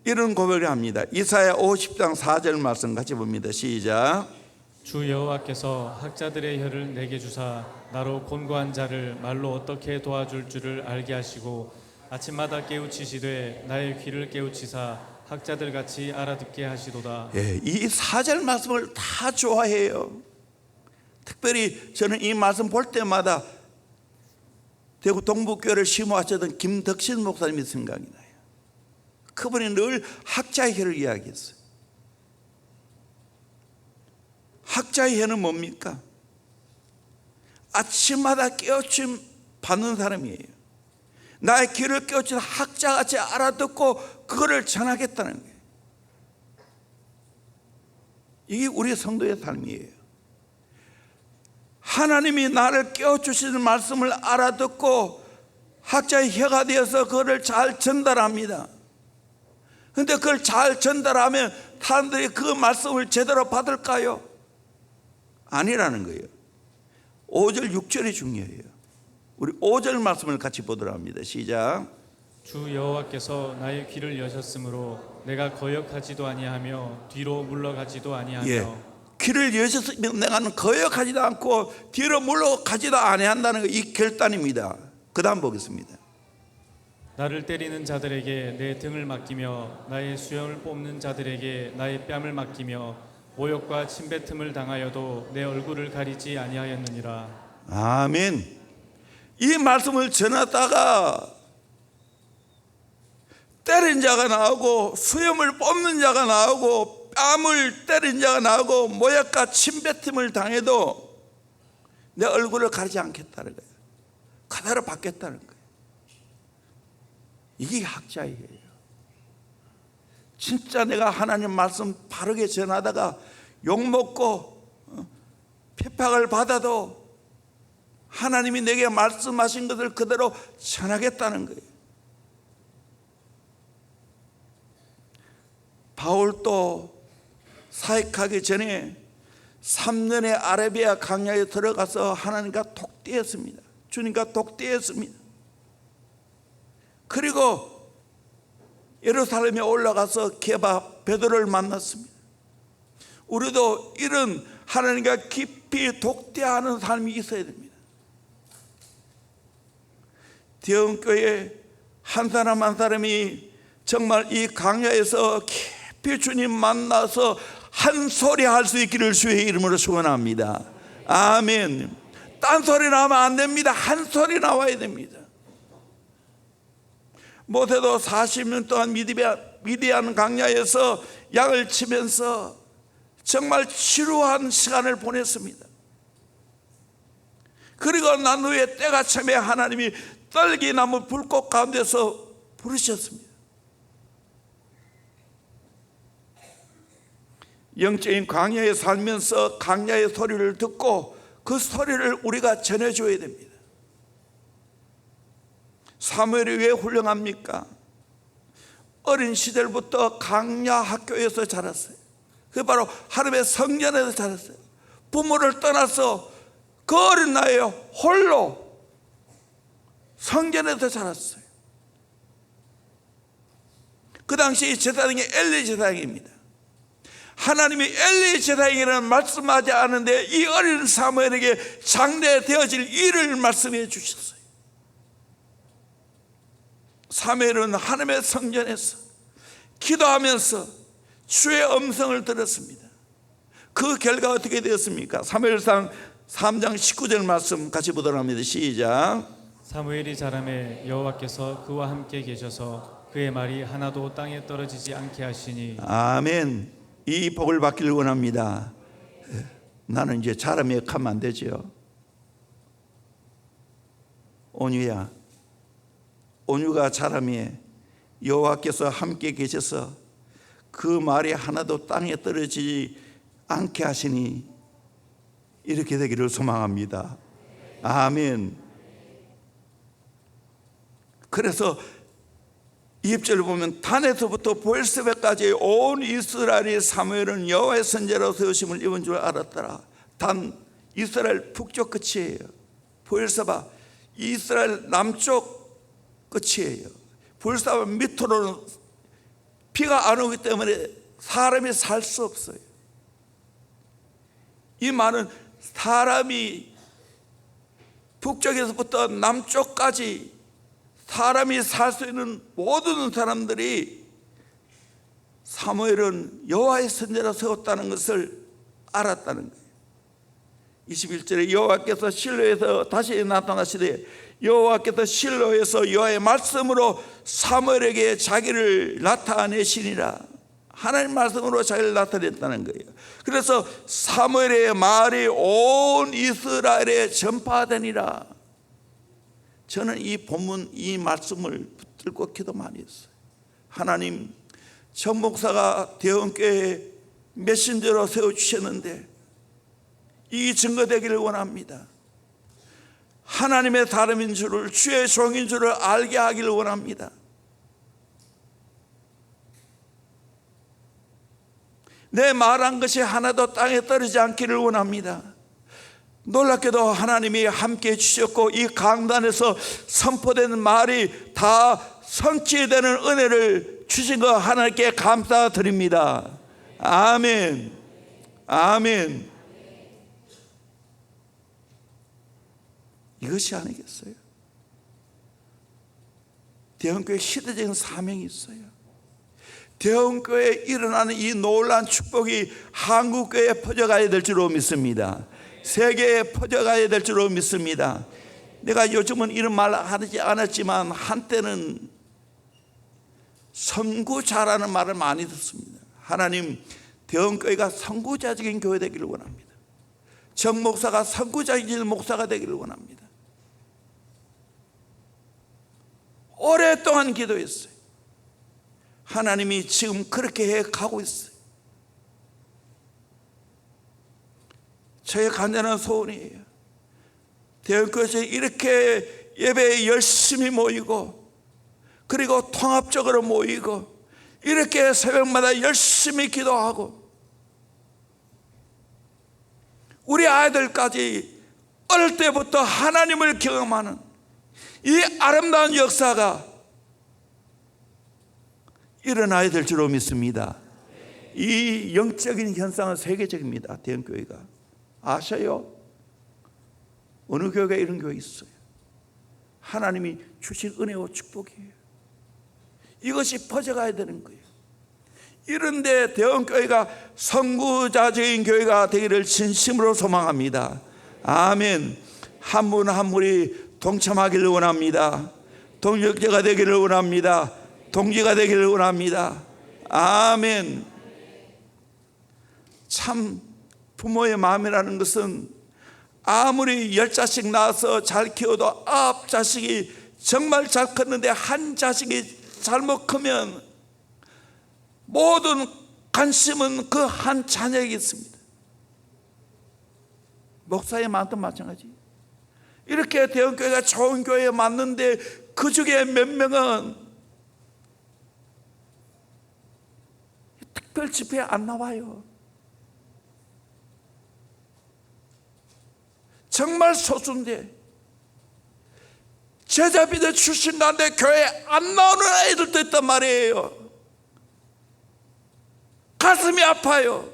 이런 고백을 합니다. 이사야 50장 4절 말씀 같이 봅니다. 시작. 주 여호와께서 학자들의 혀를 내게 주사 나로 곤고한 자를 말로 어떻게 도와줄 줄을 알게 하시고 아침마다 깨우치시되 나의 귀를 깨우치사 학자들 같이 알아듣게 하시도다. 예, 이 4절 말씀을 다 좋아해요. 특별히 저는 이 말씀 볼 때마다 대구 동북교회를 심호하셨던 김덕신 목사님이 생각이 나요. 그분이 늘 학자의 혀를 이야기했어요. 학자의 혀는 뭡니까? 아침마다 깨우침 받는 사람이에요. 나의 귀를 깨우쳐서 학자같이 알아듣고 그거를 전하겠다는 거예요. 이게 우리 성도의 삶이에요. 하나님이 나를 깨워주시는 말씀을 알아듣고 학자의 혀가 되어서 그거를 잘 전달합니다. 그런데 그걸 잘 전달하면 사람들이 그 말씀을 제대로 받을까요? 아니라는 거예요. 5절 6절이 중요해요. 우리 5절 말씀을 같이 보도록 합니다. 시작. 주 여호와께서 나의 귀를 여셨으므로 내가 거역하지도 아니하며 뒤로 물러가지도 아니하며. 예, 귀를 여셨으면 내가는 거역하지도 않고 뒤로 물러가지도 아니한다는 이 결단입니다. 그 다음 보겠습니다. 나를 때리는 자들에게 내 등을 맡기며 나의 수염을 뽑는 자들에게 나의 뺨을 맡기며 모욕과 침뱉음을 당하여도 내 얼굴을 가리지 아니하였느니라. 아멘. 이 말씀을 전하다가 때린 자가 나오고 수염을 뽑는 자가 나오고 뺨을 때린 자가 나오고 모욕과 침뱉음을 당해도 내 얼굴을 가리지 않겠다는 거예요. 그대로 받겠다는 거예요. 이게 학자이에요. 진짜 내가 하나님 말씀 바르게 전하다가 욕먹고 핍박을 받아도 하나님이 내게 말씀하신 것을 그대로 전하겠다는 거예요. 바울도 사역하기 전에 3년의 아라비아 광야에 들어가서 하나님과 독대했습니다. 주님과 독대했습니다. 그리고 예루살렘에 올라가서 게바 베드로를 만났습니다. 우리도 이런 하나님과 깊이 독대하는 삶이 있어야 됩니다. 대형교회 한 사람 한 사람이 정말 이 광야에서 깊이 주님 만나서 한 소리 할 수 있기를 주의 이름으로 축원합니다. 아멘. 딴 소리 나오면 안 됩니다. 한 소리 나와야 됩니다. 모세도 40년 동안 미디안 광야에서 양을 치면서 정말 지루한 시간을 보냈습니다. 그리고 난 후에 때가 참에 하나님이 떨기나무 불꽃 가운데서 부르셨습니다. 영적인 광야에 살면서 광야의 소리를 듣고 그 소리를 우리가 전해줘야 됩니다. 사무엘이 왜 훌륭합니까? 어린 시절부터 광야 학교에서 자랐어요. 그 바로 하나님의 성전에서 자랐어요. 부모를 떠나서 그 어린 나이에 홀로 성전에서 자랐어요. 그 당시 제사장이 엘리 제사장입니다. 하나님이 엘리 제사장이라는 말씀하지 않은데 이 어린 사무엘에게 장래되어질 일을 말씀해 주셨어요. 사무엘은 하나님의 성전에서 기도하면서 주의 음성을 들었습니다. 그 결과 어떻게 되었습니까? 사무엘상 3장 19절 말씀 같이 보도록 합니다. 시작. 사무엘이 자라매 여호와께서 그와 함께 계셔서 그의 말이 하나도 땅에 떨어지지 않게 하시니. 아멘. 이 복을 받기를 원합니다. 나는 이제 자라매 하면 안 되죠. 온유야, 온유가 자라매 여호와께서 함께 계셔서 그 말이 하나도 땅에 떨어지지 않게 하시니 이렇게 되기를 소망합니다. 아멘. 그래서 2절을 보면 단에서부터 보엘세바까지 온 이스라엘이 사무엘은 여호와의 선지자로 세우심을 입은 줄 알았더라. 단 이스라엘 북쪽 끝이에요. 보엘세바 이스라엘 남쪽 끝이에요. 보엘세바 밑으로는 비가 안 오기 때문에 사람이 살 수 없어요. 이 말은 사람이 북쪽에서부터 남쪽까지 사람이 살 수 있는 모든 사람들이 사무엘은 여호와의 선지자로 세웠다는 것을 알았다는 거예요. 21절에 여호와께서 실로에서 다시 나타나시되 여호와께서 실로에서 여호와의 말씀으로 사무엘에게 자기를 나타내시니라. 하나님 말씀으로 자기를 나타냈다는 거예요. 그래서 사무엘의 말이 온 이스라엘에 전파되니라. 저는 이 본문 이 말씀을 붙들고 기도 많이 했어요. 하나님, 전 목사가 대원교회 메신저로 세워주셨는데 이 증거되기를 원합니다. 하나님의 사람인 줄을, 주의 종인 줄을 알게 하기를 원합니다. 내 말한 것이 하나도 땅에 떨어지지 않기를 원합니다. 놀랍게도 하나님이 함께해 주셨고 이 강단에서 선포되는 말이 다 성취되는 은혜를 주신 거 하나님께 감사드립니다. 아멘. 아멘. 이것이 아니겠어요? 대형교회 시대적인 사명이 있어요. 대형교회에 일어나는 이 놀라운 축복이 한국교회에 퍼져가야 될 줄로 믿습니다. 세계에 퍼져가야 될 줄로 믿습니다. 내가 요즘은 이런 말 하지 않았지만 한때는 선구자라는 말을 많이 듣습니다. 하나님, 대형교회가 선구자적인 교회 되기를 원합니다. 정 목사가 선구자적인 목사가 되기를 원합니다. 오랫동안 기도했어요. 하나님이 지금 그렇게 해 가고 있어요. 저의 간절한 소원이에요. 대형교회에서 이렇게 예배에 열심히 모이고 그리고 통합적으로 모이고 이렇게 새벽마다 열심히 기도하고 우리 아이들까지 어릴 때부터 하나님을 경험하는 이 아름다운 역사가 일어나야 될 줄로 믿습니다. 이 영적인 현상은 세계적입니다. 대형교회가 아셔요? 어느 교회가 이런 교회 있어요? 하나님이 주신 은혜와 축복이에요. 이것이 퍼져가야 되는 거예요. 이런데 대형교회가 선구자적인 교회가 되기를 진심으로 소망합니다. 아멘. 한 분 한 분이 동참하기를 원합니다. 동역자가 되기를 원합니다. 동지가 되기를 원합니다. 아멘. 참 부모의 마음이라는 것은 아무리 10자식 낳아서 잘 키워도 9자식이 정말 잘 컸는데 한 자식이 잘못 크면 모든 관심은 그 한 자녀에게 있습니다. 목사의 마음도 마찬가지. 이렇게 대형교회가 좋은 교회에 맞는데 그 중에 몇 명은 특별 집회에 안 나와요. 정말 소수인데 제자비들 출신 가운데 교회에 안 나오는 애들도 있단 말이에요. 가슴이 아파요.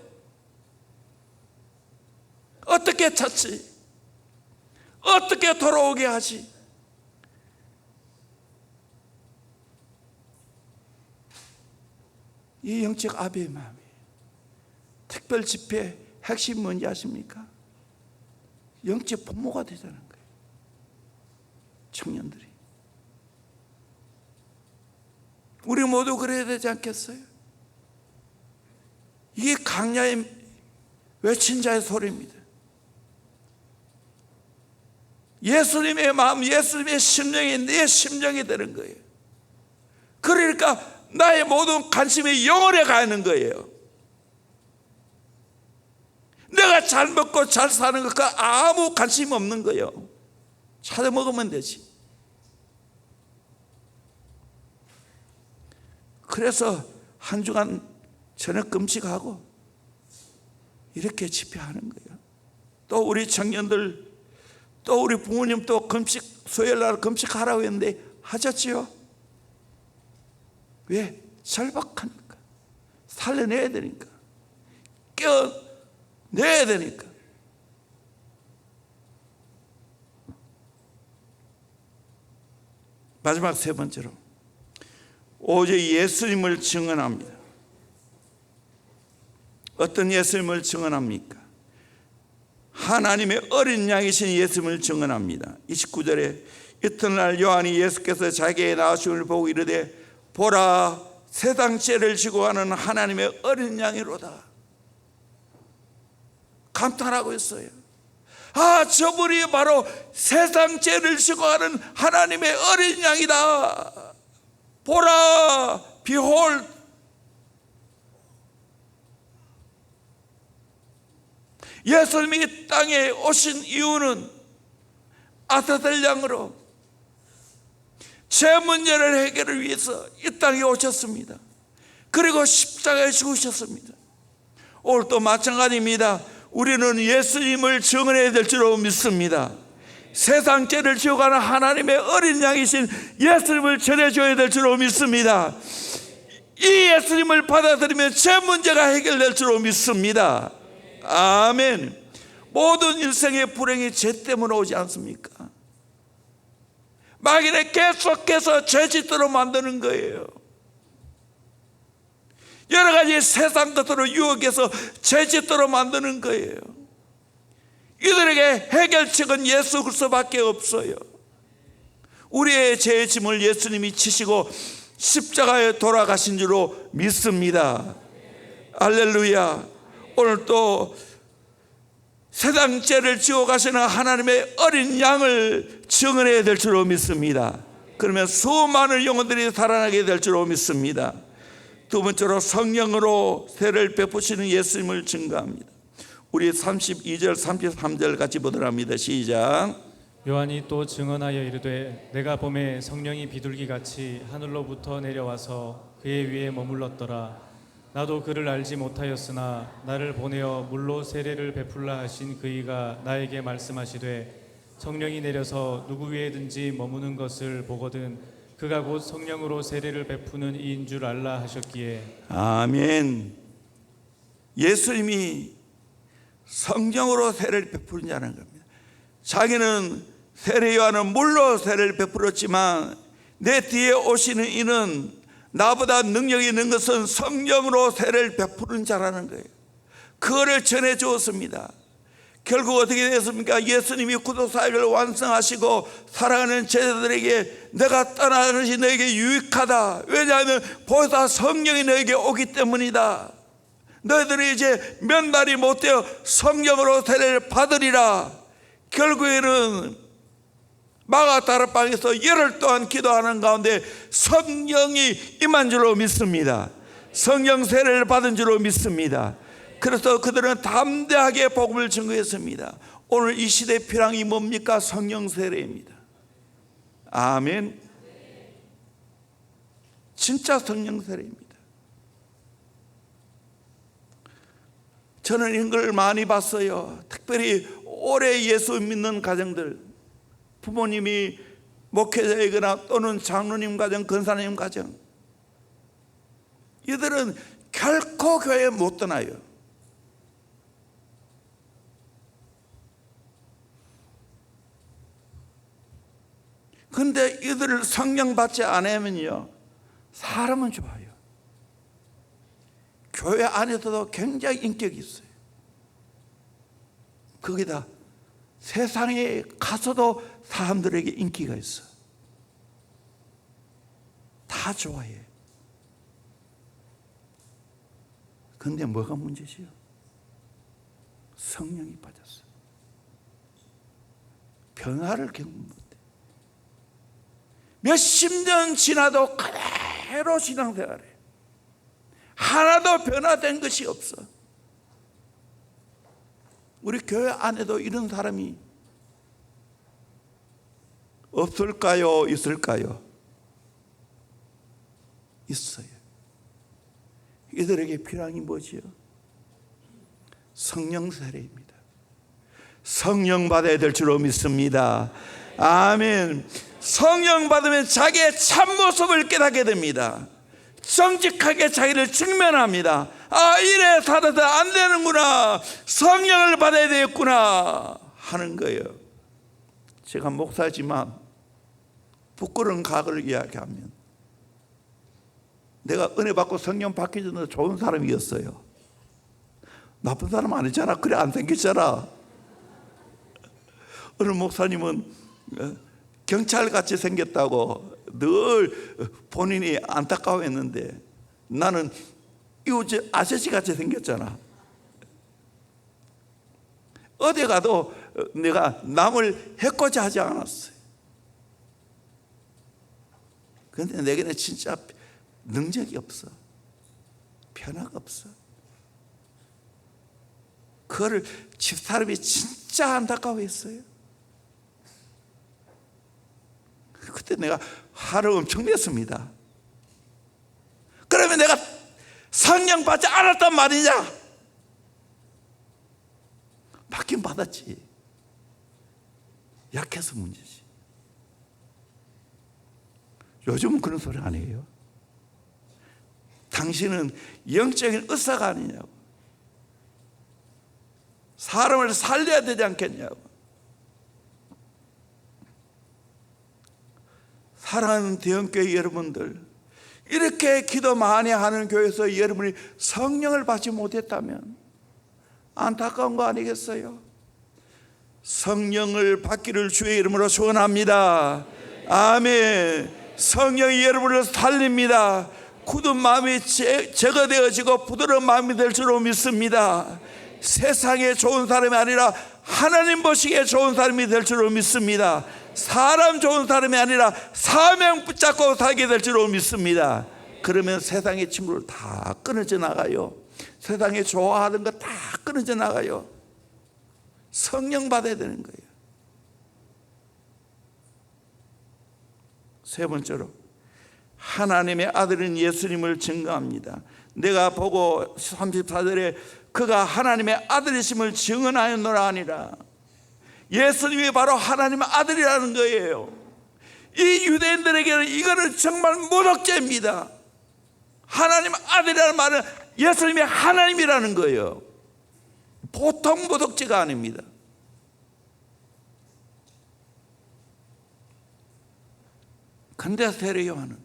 어떻게 찾지? 어떻게 돌아오게 하지? 이 영적 아비의 마음이 특별 집회 핵심 뭔지 아십니까? 영적 부모가 되자는 거예요. 청년들이 우리 모두 그래야 되지 않겠어요? 이게 강야의 외친 자의 소리입니다. 예수님의 마음, 예수님의 심령이 내 심령이 되는 거예요. 그러니까 나의 모든 관심이 영혼에 가는 거예요. 내가 잘 먹고 잘 사는 것과 아무 관심 없는 거예요. 찾아 먹으면 되지. 그래서 한 주간 저녁 금식하고 이렇게 집회하는 거예요. 또 우리 청년들, 또 우리 부모님 또 금식, 수요일날 금식하라고 했는데 하셨지요? 왜? 절박하니까, 살려내야 되니까, 깨어내야 되니까. 마지막 세 번째로, 오직 예수님을 증언합니다. 어떤 예수님을 증언합니까? 하나님의 어린 양이신 예수님을 증언합니다. 29절에 이튿날 요한이 예수께서 자기의 나으심을 보고 이르되 보라, 세상 죄를 지고 가는 하나님의 어린 양이로다. 감탄하고 있어요. 아, 저분이 바로 세상 죄를 지고 가는 하나님의 어린 양이다. 보라, behold. 예수님이 이 땅에 오신 이유는 아들 양으로 죄 문제를 해결을 위해서 이 땅에 오셨습니다. 그리고 십자가에 죽으셨습니다. 오늘도 마찬가지입니다. 우리는 예수님을 증언해야 될 줄로 믿습니다. 세상 죄를 지어가는 하나님의 어린 양이신 예수님을 전해줘야 될 줄로 믿습니다. 이 예수님을 받아들이면 죄 문제가 해결될 줄로 믿습니다. 아멘. 모든 인생의 불행이 죄 때문에 오지 않습니까? 마귀는 계속해서 죄짓도록 만드는 거예요. 여러 가지 세상 것으로 유혹해서 죄짓도록 만드는 거예요. 이들에게 해결책은 예수 그리스도밖에 없어요. 우리의 죄의 짐을 예수님이 지시고 십자가에 돌아가신 줄로 믿습니다. 할렐루야. 오늘 또 세상 죄를 지고 가시는 하나님의 어린 양을 증언해야 될 줄로 믿습니다. 그러면 수많은 영혼들이 살아나게 될 줄로 믿습니다. 두 번째로 성령으로 세례를 베푸시는 예수님을 증거합니다. 우리 32절 33절 같이 보도록 합니다. 시작. 요한이 또 증언하여 이르되 내가 봄에 성령이 비둘기같이 하늘로부터 내려와서 그의 위에 머물렀더라. 나도 그를 알지 못하였으나 나를 보내어 물로 세례를 베풀라 하신 그이가 나에게 말씀하시되 성령이 내려서 누구 위에든지 머무는 것을 보거든 그가 곧 성령으로 세례를 베푸는 이인 줄 알라 하셨기에. 아멘. 예수님이 성령으로 세례를 베푸는 자라는 겁니다. 자기는 세례 요한은 물로 세례를 베풀었지만 내 뒤에 오시는 이는 나보다 능력이 있는 것은 성령으로 세례를 베푸는 자라는 거예요. 그거를 전해 주었습니다. 결국 어떻게 됐습니까? 예수님이 구속사역을 완성하시고 사랑하는 제자들에게 내가 떠나는 것이 너에게 유익하다. 왜냐하면 보다 성령이 너에게 오기 때문이다. 너희들이 이제 몇 날이 못되어 성령으로 세례를 받으리라. 결국에는 마가다락방에서 열흘 동안 기도하는 가운데 성령이 임한 줄로 믿습니다. 성령 세례를 받은 줄로 믿습니다. 그래서 그들은 담대하게 복음을 증거했습니다. 오늘 이 시대의 필요한 뭡니까? 성령 세례입니다. 아멘. 진짜 성령 세례입니다. 저는 이런 걸 많이 봤어요. 특별히 오래 예수 믿는 가정들, 부모님이 목회자이거나 또는 장로님 가정, 권사님 가정, 이들은 결코 교회에 못 떠나요. 그런데 이들을 성령 받지 않으면요, 사람은 좋아요. 교회 안에서도 굉장히 인격이 있어요. 거기다 세상에 가서도 사람들에게 인기가 있어. 다 좋아해. 그런데 뭐가 문제지요? 성령이 빠졌어. 변화를 겪는 못해. 몇십 년 지나도 그대로 신앙생활해. 하나도 변화된 것이 없어. 우리 교회 안에도 이런 사람이 없을까요? 있을까요? 있어요. 이들에게 필요한 게 뭐지요? 성령 세례입니다. 성령 받아야 될 줄로 믿습니다. 아멘. 성령 받으면 자기의 참모습을 깨닫게 됩니다. 정직하게 자기를 직면합니다. 아, 이래 살아서 안 되는구나, 성령을 받아야 되겠구나 하는 거예요. 제가 목사지만 부끄러운 각을 이야기하면, 내가 은혜 받고 성령 받기 전에 좋은 사람이었어요. 나쁜 사람 아니잖아. 그래 안 생겼잖아. 어느 목사님은 경찰같이 생겼다고 늘 본인이 안타까워했는데, 나는 이웃 아저씨같이 생겼잖아. 어디 가도 내가 남을 해코지 하지 않았어요. 그런데 내게는 진짜 능력이 없어. 변화가 없어. 그거를 집사람이 진짜 안타까워했어요. 그때 내가 화를 엄청 냈습니다. 그러면 내가 성령 받지 않았단 말이냐? 받긴 받았지. 약해서 문제지. 요즘은 그런 소리 안 해요. 당신은 영적인 의사가 아니냐고. 사람을 살려야 되지 않겠냐고. 사랑하는 대형교회 여러분들, 이렇게 기도 많이 하는 교회에서 여러분이 성령을 받지 못했다면 안타까운 거 아니겠어요? 성령을 받기를 주의 이름으로 소원합니다. 아멘. 성령이 여러분을 살립니다. 굳은 마음이 제거되어지고 부드러운 마음이 될 줄로 믿습니다. 세상에 좋은 사람이 아니라 하나님 보시기에 좋은 사람이 될 줄로 믿습니다. 사람 좋은 사람이 아니라 사명 붙잡고 살게 될 줄로 믿습니다. 그러면 세상의 친구를 다 끊어져 나가요. 세상에 좋아하는 거 다 끊어져 나가요. 성령 받아야 되는 거예요. 세 번째로, 하나님의 아들인 예수님을 증거합니다. 내가 보고 34절에 그가 하나님의 아들이심을 증언하였노라 하니라. 예수님이 바로 하나님의 아들이라는 거예요. 이 유대인들에게는 이거는 정말 모독죄입니다. 하나님의 아들이라는 말은 예수님이 하나님이라는 거예요. 보통 모독죄가 아닙니다. 근데 세례 요한은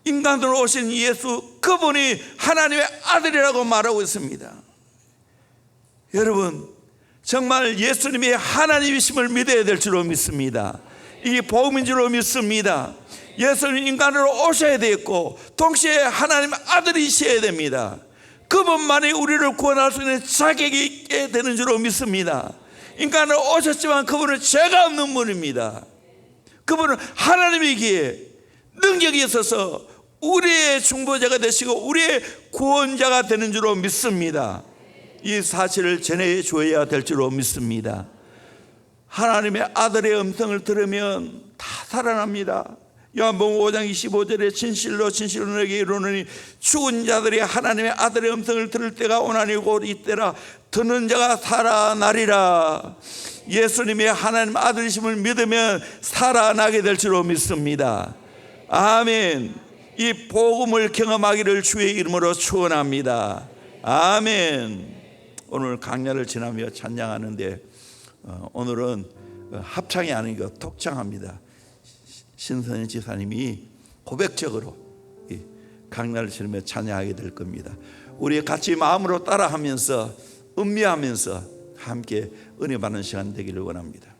인간으로 오신 예수, 그분이 하나님의 아들이라고 말하고 있습니다. 여러분, 정말 예수님이 하나님이심을 믿어야 될 줄로 믿습니다. 이게 복음인 줄로 믿습니다. 예수님 인간으로 오셔야 되겠고 동시에 하나님의 아들이셔야 됩니다. 그분만이 우리를 구원할 수 있는 자격이 있게 되는 줄로 믿습니다. 인간으로 오셨지만 그분은 죄가 없는 분입니다. 그분은 하나님이기에 능력이 있어서 우리의 중보자가 되시고 우리의 구원자가 되는 줄로 믿습니다. 이 사실을 전해 줘야 될 줄로 믿습니다. 하나님의 아들의 음성을 들으면 다 살아납니다. 요한복음 5장 25절에 진실로 진실로 너에게 이르노니 죽은 자들이 하나님의 아들의 음성을 들을 때가 오나니 곧 이때라. 듣는 자가 살아나리라. 예수님의 하나님 아들이심을 믿으면 살아나게 될 줄로 믿습니다. 아멘. 이 복음을 경험하기를 주의 이름으로 축원합니다. 아멘. 오늘 강야를 지나며 찬양하는데 오늘은 합창이 아니고 독창합니다. 신선희 지사님이 고백적으로 강야를 지나며 찬양하게 될 겁니다. 우리 같이 마음으로 따라하면서 음미하면서 함께 은혜 받는 시간 되기를 원합니다.